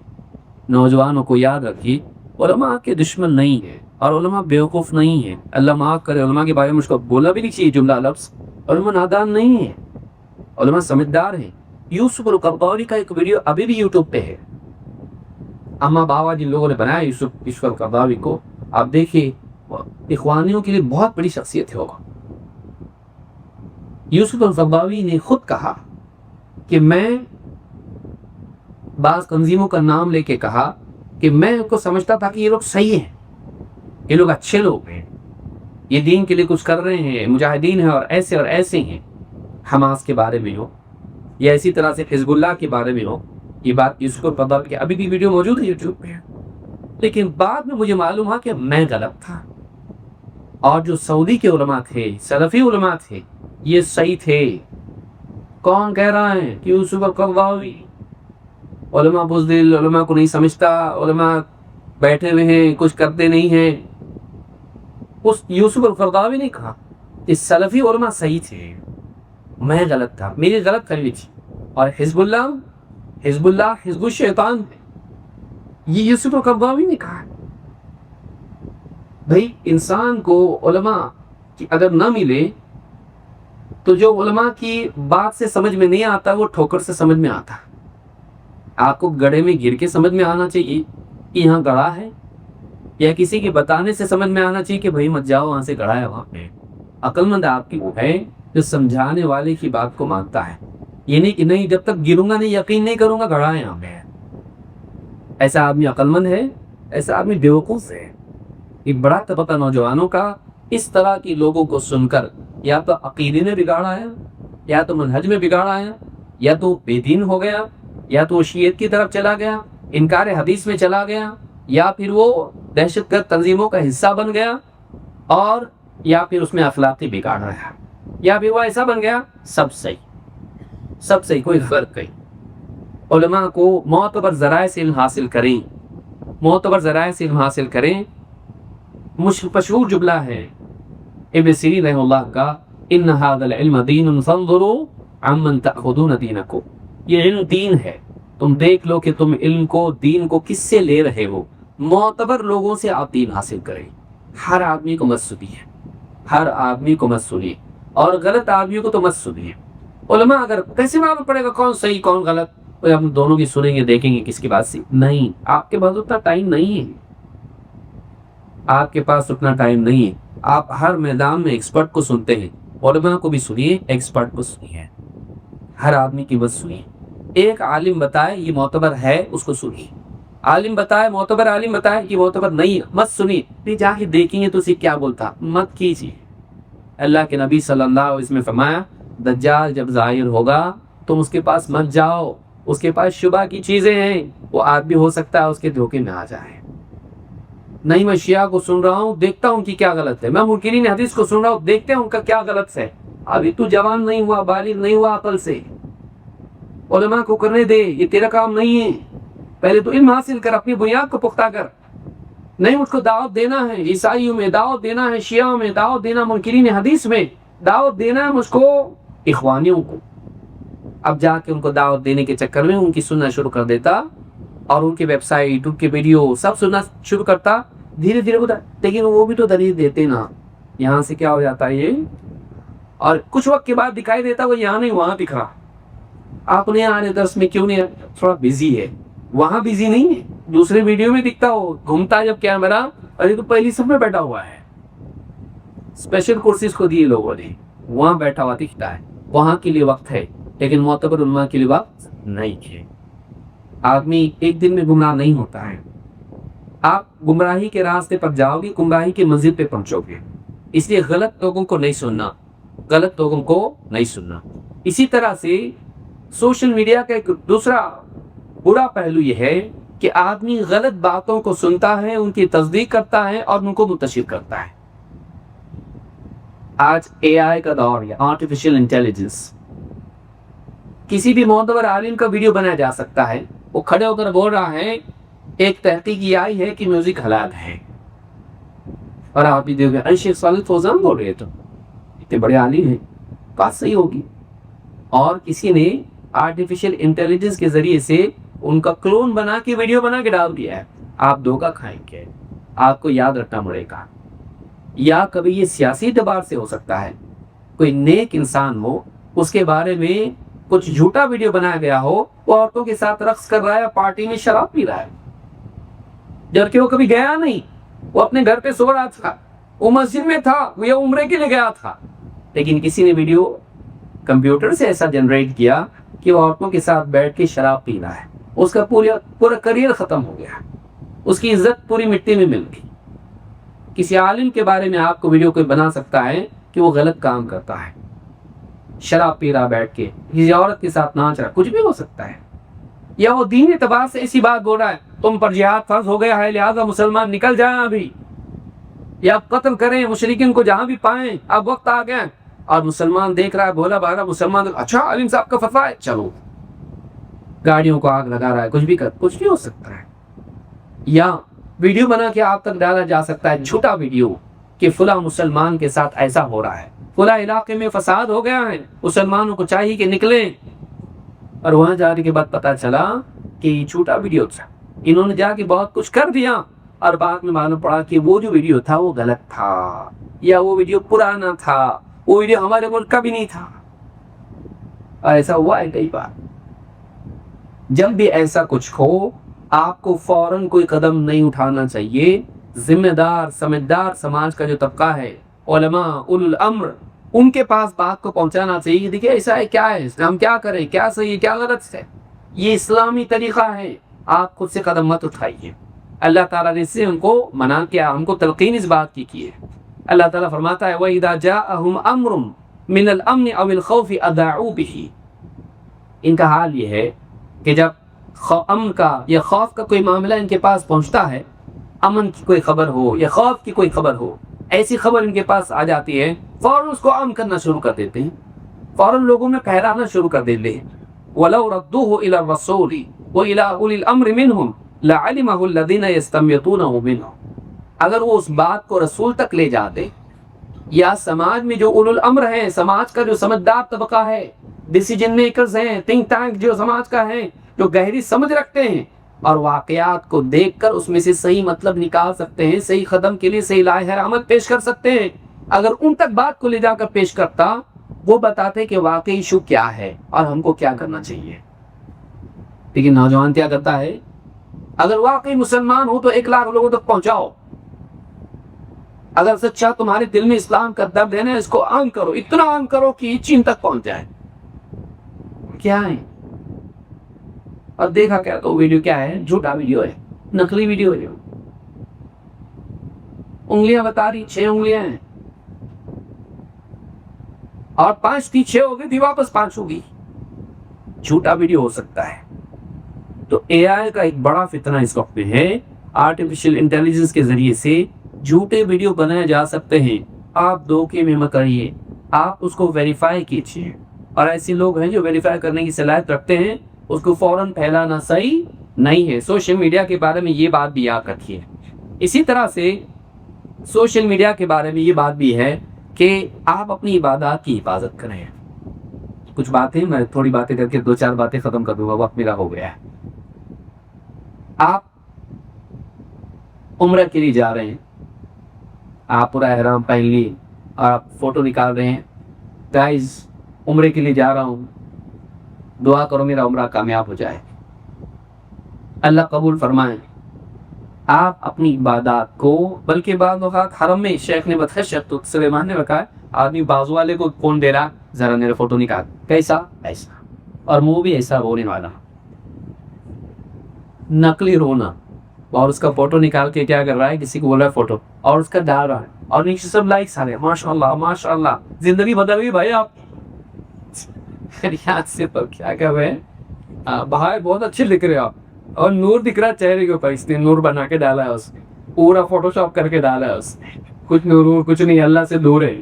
S1: نوجوانوں کو یاد رکھیے، علماء کے دشمن نہیں ہیں، اور علماء بیوقوف نہیں ہیں، اللہ معاف کرے، علماء کے بارے میں مجھ کو بولا بھی نہیں چاہیے جملہ لفظ، علماء نادان نہیں ہیں، علماء سمجھدار ہیں۔ یوسف القرضاوی کا ایک ویڈیو ابھی بھی یوٹیوب پہ ہے، اما باوا جن لوگوں نے بنایا یوسف القرضاوی کو، آپ دیکھیے، اخوانیوں کے لیے بہت بڑی شخصیت ہے وہ۔ یوسف القرضاوی نے خود کہا کہ میں بعض تنظیموں کا نام لے کے کہا کہ میں ان کو سمجھتا تھا کہ یہ لوگ صحیح ہیں، یہ لوگ اچھے لوگ ہیں، یہ دین کے لیے کچھ کر رہے ہیں، مجاہدین ہیں، اور ایسے ہیں، حماس کے بارے میں ہو یا اسی طرح سے حزب اللہ کے بارے میں ہو۔ یہ بات یوسف القرضاوی کی ابھی بھی ویڈیو موجود ہے یوٹیوب پہ، لیکن بعد میں مجھے معلوم ہوا کہ میں غلط تھا، اور جو سعودی کے علماء تھے، سلفی علماء تھے، یہ صحیح تھے۔ کون کہہ رہا ہے کہ یوسف القرضاوی علماء بزدل، علماء کو نہیں سمجھتا، علماء بیٹھے ہوئے ہیں، کچھ کرتے نہیں ہیں؟ اس یوسف القرضاوی نے کہا کہ سلفی علماء صحیح تھے، میں غلط تھا، میری غلط فہمی تھی، اور حزب اللہ حزب الشیطان، یہ یوسف القرضاوی نے کہا۔ بھائی انسان کو علماء کی اگر نہ ملے تو جو علماء کی بات سے سمجھ میں نہیں آتا وہ ٹھوکر سے سمجھ میں آتا۔ آپ کو گڑھے میں گر کے سمجھ میں آنا چاہیے کہ یہاں گڑھا ہے، یا کسی کے بتانے سے سمجھ میں آنا چاہیے کہ بھائی مت جاؤ وہاں سے گڑھا ہے وہاں پہ۔ عقل مند آپ کی وہ ہے جو سمجھانے والے کی بات کو مانتا ہے، یہ نہیں کہ نہیں جب تک گروں گا نہیں یقین نہیں کروں گا گڑھا ہے یہاں پہ۔ ایسا آدمی عقل مند ہے، ایسا آدمی بیوقوف ہے۔ ایک بڑا طبقہ نوجوانوں کا اس طرح کی لوگوں کو سن کر یا تو عقیدے میں بگاڑا ہے، یا تو منہج میں بگاڑا ہے، یا تو بے دین ہو گیا، یا تو شیعت کی طرف چلا گیا، انکار حدیث میں چلا گیا، یا پھر وہ دہشت گرد تنظیموں کا حصہ بن گیا، اور یا پھر اس میں اخلاقی بگاڑ رہا ہے۔ یا پھر وہ ایسا بن گیا سب صحیح کوئی فرق نہیں. علماء کو معتبر ذرائع سے علم حاصل کریں. مشہور جملہ ہے ابن سیرین رحمہ اللہ کا، ان هذا العلم دین فانظروا عمن تأخذون دینکم. یہ علم دین ہے، تم دیکھ لو کہ تم علم کو، دین کو کس سے لے رہے ہو. معتبر لوگوں سے آپ دین حاصل کریں. ہر آدمی کو مت سنیے، اور غلط آدمیوں کو تو مت سنیے. علماء اگر کیسے معلوم پڑے گا کون صحیح کون غلط؟ ہم دونوں کی سنیں گے، دیکھیں گے کس کی بات سی. نہیں، آپ کے پاس اتنا ٹائم نہیں ہے. آپ ہر میدان میں ایکسپرٹ کو سنتے ہیں. علماء کو بھی سنیے، ایکسپرٹ کو سنیے، ہر آدمی کی بات سنیے. ایک عالم بتائے یہ معتبر ہے، اس کو سنیے. معتبر عالم بتائے کہ معتبر نہیں، مت سنیے. نہیں جا کے دیکھیں گے تو اسے کیا بولتا، مت کیجیے. اللہ کے نبی صلی اللہ علیہ وسلم نے فرمایا دجال جب ظاہر ہوگا تم اس کے پاس مت جاؤ، اس کے پاس شبہ کی چیزیں ہیں، وہ آدمی ہو سکتا ہے اس کے دھوکے میں آ جائے. نہیں، میں شیعہ کو سن رہا ہوں، دیکھتا ہوں کہ کیا غلط ہے. میں منکرین حدیث کو سن رہا ہوں، دیکھتے ہیں ان کا کیا غلط ہے. ابھی تو جوان نہیں ہوا، بالغ نہیں ہوا عقل سے. علماء کو کرنے دے، یہ تیرا کام نہیں ہے. پہلے تو علم حاصل کر، اپنی بنیاد کو پختہ کر. نہیں، مجھ کو دعوت دینا ہے، عیسائیوں میں دعوت دینا ہے، شیعوں میں دعوت دینا، منکرین حدیث میں دعوت دینا ہے مجھ کو، اخوانیوں کو. اب جا کے ان کو دعوت دینے کے چکر میں ان کی سننا شروع کر دیتا، اور ان کی ویب سائٹ، ان کے ویڈیو سب سننا شروع کرتا. دھیرے دھیرے ہوتا، لیکن وہ بھی تو دلیل دیتے نا. یہاں سے کیا ہو جاتا ہے یہ، اور کچھ وقت کے بعد دکھائی دیتا وہ یہاں نہیں وہاں دکھ رہا. آپ نہیں آ رہے درس میں، کیوں نہیں؟ تھوڑا بزی ہے. وہاں بزی نہیں ہے، دوسرے ویڈیو میں دکھتا ہو، گھومتا جب کیمرہ، ارے تو پہلی صف میں بیٹھا ہوا ہے. اسپیشل کورسز کو دیے لوگوں نے، وہاں بیٹھا ہوا دکھتا ہے. وہاں کے لیے وقت ہے، لیکن معتبر علماء کے لیے وقت نہیں ہے. آدمی ایک دن میں گمراہ نہیں ہوتا ہے. آپ گمراہی کے راستے پر جاؤ گے، گمراہی کی منزل پہ پہنچو گے. اس لیے غلط لوگوں کو نہیں سننا. اسی طرح سے سوشل میڈیا کا ایک دوسرا برا پہلو یہ ہے کہ آدمی غلط باتوں کو سنتا ہے، ان کی تصدیق کرتا ہے اور ان کو منتشر کرتا ہے. آج AI کا دور ہے، آرٹیفیشل انٹیلیجنس. کسی بھی معتبر عالم کا ویڈیو بنایا جا سکتا ہے، وہ کھڑے ہو کر بول رہا ہے ایک تحقیق یہ آئی ہے کہ میوزک حلال ہے، اور آپ بھی دیکھو گے شیخ صالح فوزان بول رہے تو اتنے بڑے عالم ہیں، بات صحیح ہوگی. اور کسی نے آرٹیفیشل انٹیلیجنس کے ذریعے سے ان کا کلون بنا کے ویڈیو بنا کے ڈال دیا ہے. آپ دھوکہ کھائیں گے، آپ کو یاد رکھنا پڑے گا. یا کبھی یہ سیاسی اعتبار سے ہو سکتا ہے، کوئی نیک انسان ہو، اس کے بارے میں کچھ جھوٹا ویڈیو بنایا گیا ہو، وہ عورتوں کے ساتھ رقص کر رہا ہے، پارٹی میں شراب پی رہا ہے، جبکہ وہ کبھی گیا نہیں، وہ اپنے گھر پہ سو رہا تھا، وہ مسجد میں تھا، وہ یہ عمرے کے لیے گیا تھا. لیکن کسی نے ویڈیو کمپیوٹر سے ایسا جنریٹ کیا کہ وہ عورتوں کے ساتھ بیٹھ کے شراب پی رہا ہے. اس کا پورا کریئر ختم ہو گیا، اس کی عزت پوری مٹی میں مل گئی. کسی عالم کے بارے میں آپ کو ویڈیو کوئی بنا سکتا ہے کہ وہ غلط کام کرتا ہے، شراب پی رہا بیٹھ کے، کسی عورت کے ساتھ ناچ رہا، کچھ بھی ہو سکتا ہے. یا وہ دین اعتبار سے ایسی بات بول رہا ہے تم پر جہاد فرض ہو گیا ہے، لہذا مسلمان نکل جائیں ابھی، یا قتل کریں مشرکین کو جہاں بھی پائیں، اب وقت آ گیا. اور مسلمان دیکھ رہا ہے، بولا بارہ مسلمان، اچھا عالم صاحب کا فتویٰ ہے، چلو گاڑیوں کو آگ لگا رہا ہے، کچھ بھی ہو سکتا ہے. یا ویڈیو بنا کے آپ تک ڈالا جا سکتا ہے، چھوٹا ویڈیو، کہ فلاں مسلمان کے ساتھ ایسا ہو رہا ہے، فلاں علاقے میں فساد ہو گیا ہے، مسلمانوں کو چاہیے کہ نکلیں. اور وہاں جانے کے بعد پتا چلا کہ یہ چھوٹا ویڈیو تھا، انہوں نے جا کے بہت کچھ کر دیا، اور بعد میں معلوم پڑا کہ وہ جو ویڈیو تھا وہ غلط تھا، یا وہ ویڈیو پرانا تھا، وہ ویڈیو ہمارے ملک کا بھی نہیں تھا. اور ایسا ہوا ہے کئی بار. جب بھی ایسا کچھ ہو، آپ کو فوراً کوئی قدم نہیں اٹھانا چاہیے. ذمہ دار سمجھدار سماج کا جو طبقہ ہے، علماء، اولو الامر، ان کے پاس بات کو پہنچانا چاہیے. دیکھیں ایسا ہے، کیا ہے، ہم کیا کریں، کیا صحیح ہے، کیا غلط ہے، یہ اسلامی طریقہ ہے. آپ خود سے قدم مت اٹھائیے. اللہ تعالیٰ نے اس سے ہم کو منع کیا، ہم کو تلقین اس بات کی ہے. اللہ تعالیٰ فرماتا ہے وَإِذَا جَاءَهُمْ أَمْرٌ مِّنَ الْأَمْنِ أَوِ الْخَوْفِ أَذَاعُوا بِهِ. ان کا حال یہ ہے کہ جب امن کا یا خوف کا کوئی معاملہ ان کے پاس پہنچتا ہے، امن کی کوئی خبر ہو یا خوف کی کوئی خبر ہو، ایسی خبر ان کے پاس آ جاتی ہے فوراً اس کو عام کرنا شروع کر دیتے ہیں، فوراً لوگوں میں پھیلانا شروع کر دیتے ہیں۔ وَلَوْ رَدُّوهُ إِلَى الرَّسُولِ وَإِلَىٰ أُولِي الْأَمْرِ مِنْهُمْ لَعَلِمَهُ الَّذِينَ يَسْتَنبِطُونَهُ مِنْهُمْ، اگر وہ اس بات کو رسول تک لے جاتے یا سماج میں جو اولو الامر ہیں، سماج کا جو سمجھدار طبقہ ہے، ڈیسیجن میکرز ہیں، تھنک ٹینک جو سماج کا ہے، جو گہری سمجھ رکھتے ہیں اور واقعات کو دیکھ کر اس میں سے صحیح مطلب نکال سکتے ہیں، صحیح قدم کے لیے صحیح لائحہ عمل پیش کر سکتے ہیں، اگر ان تک بات کو لے جا کر پیش کرتا، وہ بتاتے کہ واقعی ایشو کیا ہے اور ہم کو کیا کرنا چاہیے۔ لیکن نوجوان کیا کرتا ہے، اگر واقعی مسلمان ہو تو 1,00,000 لوگوں تک پہنچاؤ، اگر سچا تمہارے دل میں اسلام کا درد ہے نا، اس کو عام کرو، اتنا عام کرو کہ چین تک پہنچ جائے۔ کیا ہے؟ اور دیکھا کیا تو ویڈیو کیا ہے؟ جھوٹا ویڈیو ہے، نقلی ویڈیو ہے۔ انگلیاں بتا رہی 6 انگلیاں ہیں اور 5 تھی، 6 ہو گئی تھی، واپس 5 ہوگی۔ جھوٹا ویڈیو ہو سکتا ہے۔ تو اے آئی کا ایک بڑا فتنہ اس وقت میں ہے، آرٹیفیشل انٹیلیجنس کے ذریعے سے جھوٹے ویڈیو بنائے جا سکتے ہیں۔ آپ دھوکے میں مت رہیے، آپ اس کو ویریفائی کیجیے، اور ایسے لوگ ہیں جو ویریفائی کرنے کی صلاحیت رکھتے ہیں، اس کو فوراً پھیلانا صحیح نہیں ہے۔ سوشل میڈیا کے بارے میں یہ بات بھی یاد رکھیے۔ اسی طرح سے سوشل میڈیا کے بارے میں یہ بات بھی ہے کہ آپ اپنی عبادات کی حفاظت کریں۔ کچھ باتیں میں تھوڑی باتیں کر کے 2-4 باتیں ختم کر دوں گا، وقت میرا ہو گیا ہے۔ آپ عمرہ کے لیے جا رہے ہیں، آپ پورا احرام پہن لیے اور آپ فوٹو نکال رہے ہیں، گائز عمرے کے لیے جا رہا ہوں، دعا کرو میرا عمرہ کامیاب ہو جائے، اللہ قبول فرمائے۔ آپ اپنی عبادات کو، بلکہ بعض اوقات حرم میں شیخ نے بتایا، شیخ سلیمان نے بتایا، آدمی بازو والے کو فون دے رہا، ذرا میرا فوٹو نکال، کیسا ایسا، اور منہ بھی ایسا رونے والا، نقلی رونا، اور اس کا فوٹو نکال کے کیا کر رہا ہے، کسی کو بول رہا ہے فوٹو، اور اس کا ڈال رہا ہے، اور نیچے سب لائکس آ رہے ہیں، ماشاء اللہ ماشاء اللہ، زندگی بدل گئی بھائی آپ یاد سے۔ پر کیا کر رہے ہیں، باہر بہت اچھے لکھ رہے آپ، اور نور دکھ رہا چہرے کے اوپر، اس نے نور بنا کے ڈالا ہے، اس نے پورا فوٹو شاپ کر کے ڈالا ہے، اس نے کچھ نور کچھ نہیں، اللہ سے دور ہے۔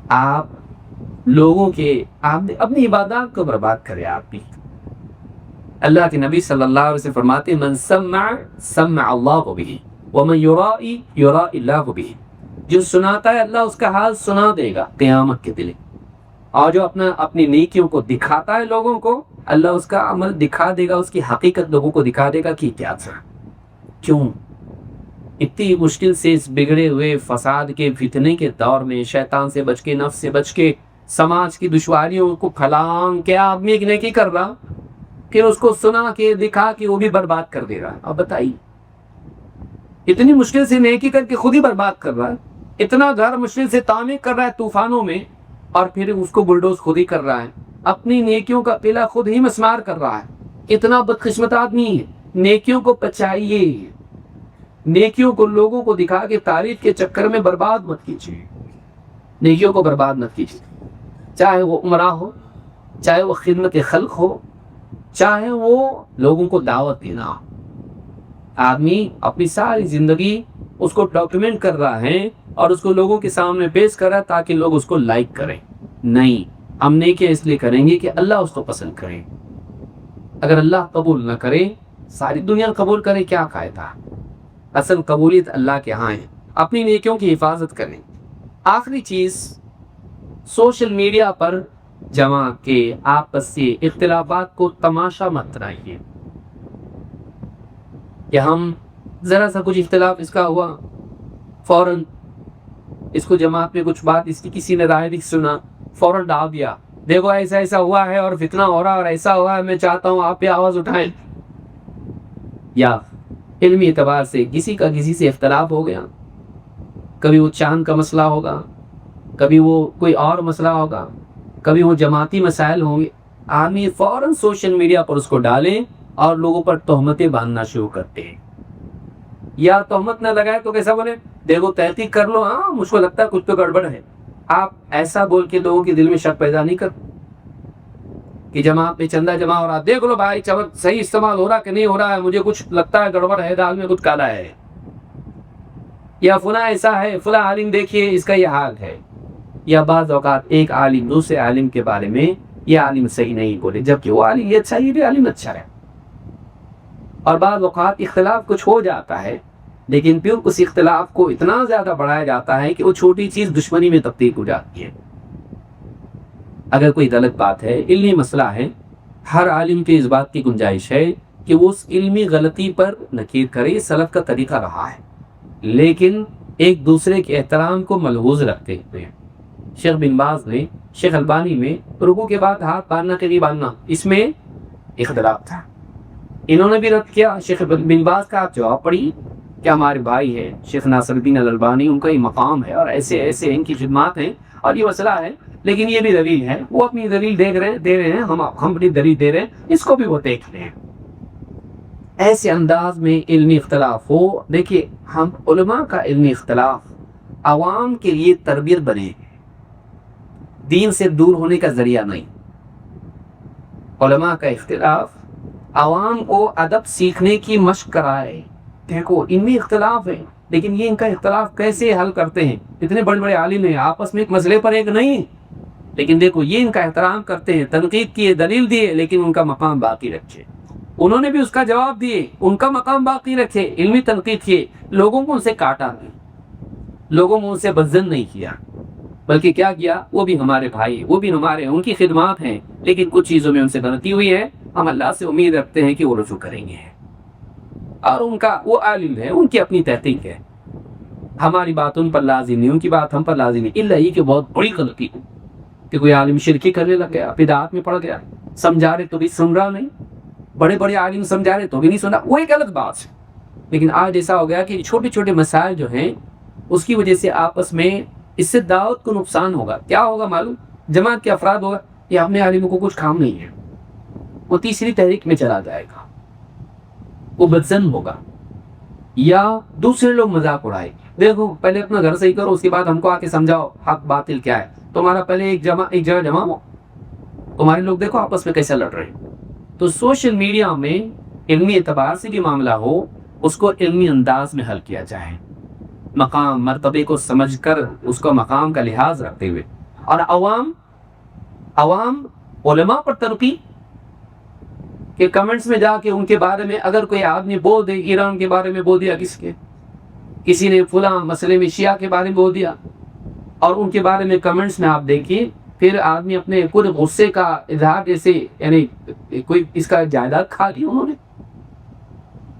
S1: آپ لوگوں کے، آپ اپنی عبادات کو برباد کرے۔ آپ بھی، اللہ کے نبی صلی اللہ علیہ وسلم فرماتے ہیں، من سمع سمع اللہ بہ ومن یرائی یرائی اللہ بہ، جو سناتا ہے اللہ اس کا حال سنا دے گا قیامت کے دن، اور جو اپنی نیکیوں کو دکھاتا ہے لوگوں کو، اللہ اس کا عمل دکھا دے گا، اس کی حقیقت لوگوں کو دکھا دے گا کہ کیا تھا۔ کیوں اتنی مشکل سے اس بگڑے ہوئے فساد کے فتنے کے دور میں شیطان سے بچ کے، نفس سے بچ کے، سماج کی دشواریوں کو پھلانگ کے آدمی ایک نیکی کر رہا، پھر اس کو سنا کے دکھا کے وہ بھی برباد کر دے رہا ہے۔ اب بتائیے، اتنی مشکل سے نیکی کر کے خود ہی برباد کر رہا ہے، اتنا گھر مشکل سے تعمیر کر رہا ہے طوفانوں میں، اور پھر اس کو بلڈوز خود ہی کر رہا ہے، اپنی نیکیوں کا قلعہ خود ہی مسمار کر رہا ہے۔ اتنا بدقسمت آدمی ہے۔ نیکیوں کو بچائیے، نیکیوں کو لوگوں کو دکھا کے تعریف کے چکر میں برباد مت کیجیے، نیکیوں کو برباد مت کیجیے، چاہے وہ عمرہ ہو، چاہے وہ خدمت خلق ہو، چاہے وہ لوگوں کو دعوت دینا ہو۔ آدمی اپنی ساری زندگی اس کو ڈاکیومنٹ کر رہا ہے اور اس کو لوگوں کے سامنے پیش کر رہا ہے تاکہ لوگ اس کو لائک کریں۔ نہیں، ہم نیکی اس لیے کریں گے کہ اللہ اس کو پسند کرے۔ اگر اللہ قبول نہ کرے، ساری دنیا قبول کرے، کیا فائدہ؟ اصل قبولیت اللہ کے ہاں ہے۔ اپنی نیکیوں کی حفاظت کریں۔ آخری چیز، سوشل میڈیا پر جمع کے آپس سے اختلافات کو تماشا مت بنائیے کہ ہم ذرا سا کچھ اختلاف اس کا ہوا، فوراً اس کو جماعت میں کچھ بات اس کی کسی نے رائے نہیں سنا، فوراً ڈال دیا، دیکھو ایسا ایسا ہوا ہے اور فتنہ ہو رہا اور ایسا ہوا ہے، میں چاہتا ہوں آپ بھی آواز اٹھائیں۔ یا علمی اعتبار سے کسی کا کسی سے اختلاف ہو گیا، کبھی وہ چاند کا مسئلہ ہوگا، کبھی وہ کوئی اور مسئلہ ہوگا، کبھی وہ جماعتی مسائل ہوں گے، آدمی فوراً سوشل میڈیا پر اس کو ڈالیں اور لوگوں پر تہمتیں باندھنا شروع کرتے ہیں۔ یا تہمت نہ لگائے تو کیسا بولے، دیکھو تحقیق کر لو، ہاں مجھ کو لگتا ہے کچھ تو گڑبڑ ہے۔ آپ ایسا بول کے لوگوں کے دل میں شک پیدا نہیں کر کہ جماعت میں چندہ جمع ہو رہا، دیکھ لو بھائی صحیح استعمال ہو رہا کہ نہیں ہو رہا ہے، مجھے کچھ لگتا ہے گڑبڑ ہے، دال میں کچھ کالا ہے۔ یا فلاں ایسا ہے، فلاں عالم دیکھیے اس کا یہ حال ہے. یا بعض اوقات ایک عالم دوسرے عالم کے بارے میں یہ عالم صحیح نہیں بولے، جبکہ وہ عالم یہ اچھا ہے، یہ بھی عالم اچھا ہے. اور بعض اوقات اختلاف کچھ ہو جاتا ہے، لیکن پھر اس اختلاف کو اتنا زیادہ بڑھایا جاتا ہے کہ وہ چھوٹی چیز دشمنی میں تبدیل ہو جاتی ہے. اگر کوئی غلط بات ہے، علمی مسئلہ ہے، ہر عالم کی اس بات کی گنجائش ہے کہ وہ اس علمی غلطی پر نکیر کرے. یہ سلف کا طریقہ رہا ہے، لیکن ایک دوسرے کے احترام کو ملحوظ رکھتے ہوئے. شیخ بن باز نے شیخ البانی میں رکوع کے بعد ہاتھ باندھنا کہ نہیں باندھنا، اس میں اختلاف تھا. انہوں نے بھی رد کیا. شیخ بن باز کا آپ جواب پڑھی کہ ہمارے بھائی ہے شیخ ناصر الدین الالبانی، ان کا یہ مقام ہے اور ایسے ایسے ان کی خدمات ہیں اور یہ مسئلہ ہے، لیکن یہ بھی دلیل ہے. وہ اپنی دلیل دے رہے ہیں، ہم اپنی دلیل دے رہے ہیں، اس کو بھی وہ دیکھ لیں. ایسے انداز میں علمی اختلاف ہو. دیکھیے، ہم علماء کا علمی اختلاف عوام کے لیے تربیت بنے، دین سے دور ہونے کا ذریعہ نہیں. علماء کا اختلاف عوام کو ادب سیکھنے کی مشق کرائے. دیکھو ان میں اختلاف ہے، لیکن یہ ان کا اختلاف کیسے حل کرتے ہیں. اتنے بڑے بڑے عالم ہیں، آپس میں ایک مسئلے پر ایک نہیں، لیکن دیکھو یہ ان کا احترام کرتے ہیں، تنقید کیے، دلیل دیے، لیکن ان کا مقام باقی رکھے. انہوں نے بھی اس کا جواب دیے، ان کا مقام باقی رکھے، علمی تنقید کیے، لوگوں کو ان سے کاٹا نہیں، لوگوں کو ان سے بدظن نہیں کیا، بلکہ کیا کیا، وہ بھی ہمارے بھائی، وہ بھی ہمارے، ان کی خدمات ہیں، لیکن کچھ چیزوں میں ان سے غلطی ہوئی ہے، ہم اللہ سے امید رکھتے ہیں کہ وہ رجوع کریں گے. اور ان کا وہ عالم ہے، ان کی اپنی تحقیق ہے، ہماری بات ان پر لازم نہیں، ان کی بات ہم پر لازم نہیں. اللہ یہ کہ بہت بڑی غلطی کہ کوئی عالم شرکی کرنے لگ گیا، بدعات میں پڑ گیا، سمجھا رہے تو بھی سن رہا نہیں، بڑے بڑے عالم سمجھا رہے تو بھی نہیں سنا، وہ ایک غلط بات ہے. لیکن آج ایسا ہو گیا کہ چھوٹے چھوٹے مسائل جو ہیں اس کی وجہ سے آپس میں اس سے دعوت کو نقصان ہوگا. کیا ہوگا معلوم؟ جماعت کے افراد ہوگا یہ اپنے عالموں کو کچھ کام نہیں ہے، وہ تیسری تحریک میں چلا جائے گا، وہ بدظن ہوگا، یا دوسرے لوگ مذاق اڑائے. دیکھو پہلے اپنا گھر صحیح کرو، اس کے بعد ہم کو آ کے سمجھاؤ حق باطل کیا ہے. تمہارا پہلے ایک جگہ جمع ہو، تمہارے لوگ دیکھو آپس میں کیسے لڑ رہے ہیں. تو سوشل میڈیا میں علمی اعتبار سے بھی معاملہ ہو، اس کو علمی انداز میں حل کیا جائے، مقام مرتبے کو سمجھ کر اس کو مقام کا لحاظ رکھتے ہوئے. اور عوام علماء پر تنقید کہ کمنٹس میں جا کے ان کے بارے میں اگر کوئی آدمی بول دے، ایران کے بارے میں بول دیا، کسی نے فلاں مسئلے میں شیعہ کے بارے میں بول دیا، اور ان کے بارے میں کمنٹس میں آپ دیکھیے، پھر آدمی اپنے پورے غصے کا اظہار، جیسے یعنی کوئی اس کا جائیداد کھا لی انہوں نے.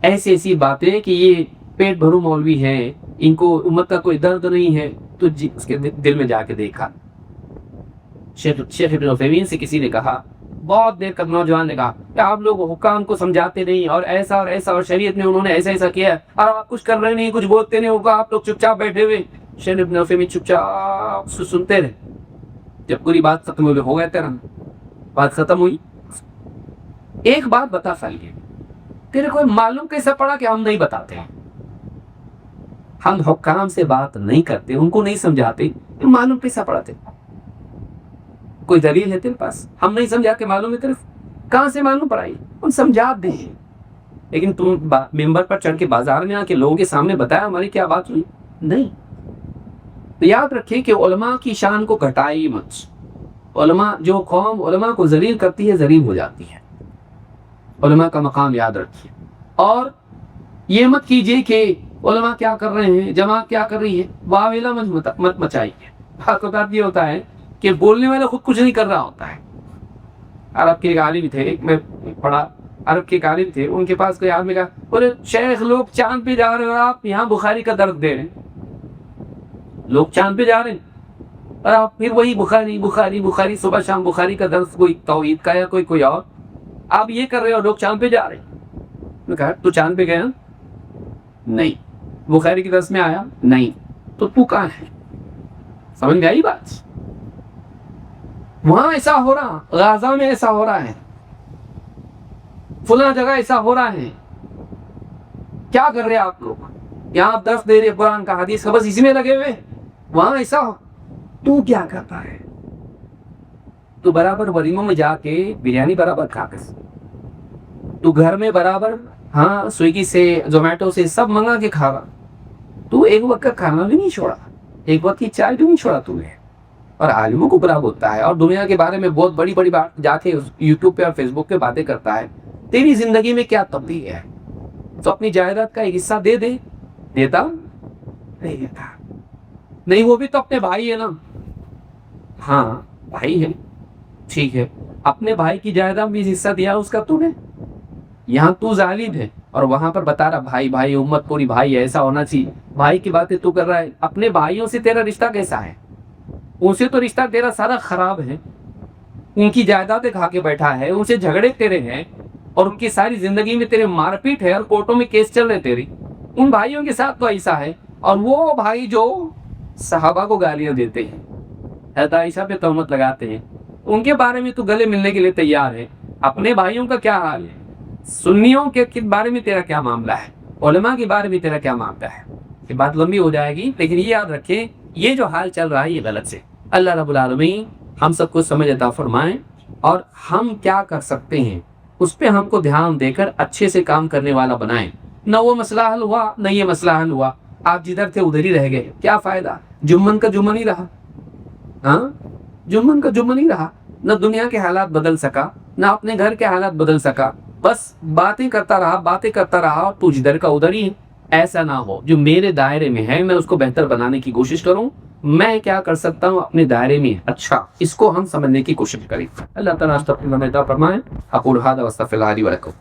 S1: ایسی باتیں کہ یہ پیٹ بھرو مولوی ہیں، ان کو امت کا کوئی درد نہیں ہے. تو اس کے دل میں جا کے دیکھا. شیخ ابن عثیمین سے کسی نے کہا، بہت دیر تک نوجوان نے کہا کہ آپ لوگ حکام کو سمجھاتے نہیں، اور ایسا اور ایسا، اور شریعت میں انہوں نے ایسا کیا ہے، اور آپ کچھ کر رہے نہیں، کچھ بولتے نہیں ہوگا، آپ لوگ چپ چاپ بیٹھے ہوئے. شیخ ابن عثیمین چپ چاپ سنتے رہے. جب پوری بات ختم ہو گیا، تیرا بات ختم ہوئی، ایک بات بتا سالیے، تیرے کو معلوم کیسا پڑا کہ ہم نہیں بتاتے ہیں، ہم حکام سے بات نہیں کرتے، ان کو نہیں سمجھاتے، معلوم کیسا پڑا؟ تیرے کوئی دلیل ہے تیرے پاس؟ ہم نہیں سمجھا کے معلوم ہے تیرے، کہاں سے معلوم پڑائی؟ ہم سمجھا دیں. لیکن تم ممبر پر چڑھ کے بازار میں آ کے لوگوں کے سامنے بتایا ہماری کیا بات ہوئی؟ نہیں. تو یاد رکھیں کہ علماء کی شان کو گھٹائی مت. علماء، جو قوم علماء کو ذلیل کرتی ہے ذلیل ہو جاتی ہے. علماء کا مقام یاد رکھیے، اور یہ مت کیجیے کہ علماء کیا کر رہے ہیں، جماعت کیا کر رہی ہے، واویلا مت مچائیے. حقیقت یہ ہوتا ہے کہ بولنے والا خود کچھ نہیں کر رہا ہوتا ہے. عرب کے ایک عالم تھے، میں پڑھا، عرب کے ایک عالم تھے، ان کے پاس کوئی آدمی کہا، بولے شیخ لوگ چاند پہ جا رہے ہیں اور آپ یہاں بخاری کا درد دے رہے ہیں. لوگ چاند پہ جا رہے ہیں اور آپ پھر وہی بخاری صبح شام بخاری کا درس، کوئی توحید کا یا کوئی اور، آپ یہ کر رہے ہو، لوگ چاند پہ جا رہے ہیں. میں کہا تو چاند پہ گیا؟ نہیں. بخاری کے درس میں آیا؟ نہیں. تو کہاں ہے؟ سمجھ میں آئی بات؟ وہاں ایسا ہو رہا، غازہ میں ایسا ہو رہا ہے، فلاں جگہ ایسا ہو رہا ہے، کیا کر رہے آپ لوگ؟ یہاں آپ درس دے رہے قرآن کا، حدیث کا، بس اسی میں لگے ہوئے. وہاں ایسا ہو، تو کیا کرتا ہے؟ تو برابر ولیموں میں جا کے بریانی برابر کھا کر، تو گھر میں برابر سویگی سے زومیٹو سے سب منگا کے کھا رہا، تو ایک وقت کا کھانا بھی نہیں چھوڑا, ایک وقت کی چائے بھی نہیں چھوڑا تم نے, اور عالموں کو برا بولتا ہے اور دنیا کے بارے میں بہت بڑی بڑی بات جا کے یوٹیوب پہ اور فیس بک پہ باتیں کرتا ہے. تیری زندگی میں کیا تبدیلی ہے؟ تو اپنی جائیداد کا ایک حصہ دے دے. دیتا نہیں دیتا نہیں, وہ بھی تو اپنے بھائی ہے نا. ہاں بھائی ہے, ٹھیک ہے, اپنے بھائی کی جائیداد بھی حصہ دیا اس کا تو نے. یہاں تو ظالم ہے اور وہاں پر بتا رہا بھائی بھائی امت پوری بھائی ایسا ہونا چاہیے. بھائی کی باتیں تو کر رہا ہے, اپنے بھائیوں سے تیرا رشتہ کیسا ہے؟ ان سے تو رشتہ تیرا سارا خراب ہے. ان کی جائیدادیں کھا کے بیٹھا ہے, ان سے جھگڑے تیرے ہیں, اور ان کی ساری زندگی میں تیرے مار پیٹ ہے اور کورٹوں میں کیس چل رہے تیری. ان بھائیوں کے ساتھ تو ایسا ہے, اور وہ بھائی جو صحابہ کو گالیاں دیتے ہیں, حضرت عائشہ پہ تہمت لگاتے ہیں, ان کے بارے میں تو گلے ملنے کے لیے تیار ہے. اپنے بھائیوں کا کیا حال ہے؟ سنیوں کے بارے میں تیرا کیا معاملہ ہے؟ علماء کے بارے میں تیرا کیا معاملہ ہے؟ یہ بات لمبی ہو جائے گی, لیکن یہ یاد رکھیں یہ جو حال چل رہا ہے یہ غلط ہے. اللہ رب العالمین ہم سب کو سمجھ عطا فرمائیں, اور ہم کیا کر سکتے ہیں اس پہ ہم کو دھیان دے کر اچھے سے کام کرنے والا بنائیں. نہ وہ مسئلہ حل ہوا نہ یہ مسئلہ حل ہوا, آپ جدھر تھے ادھر ہی رہ گئے. کیا فائدہ؟ جمن کا جمن ہی رہا. ہاں جمن کا جمن ہی رہا. نہ دنیا کے حالات بدل سکا, نہ اپنے گھر کے حالات بدل سکا, بس باتیں کرتا رہا اور تو جدھر کا ادھر ہی. ایسا نہ ہو. جو میرے دائرے میں ہے میں اس کو بہتر بنانے کی کوشش کروں. میں کیا کر سکتا ہوں اپنے دائرے میں, اچھا اس کو ہم سمجھنے کی کوشش کریں. اللہ تعالیٰ فرمائے. اقول ھذا واستغفر اللہ لی ولکم.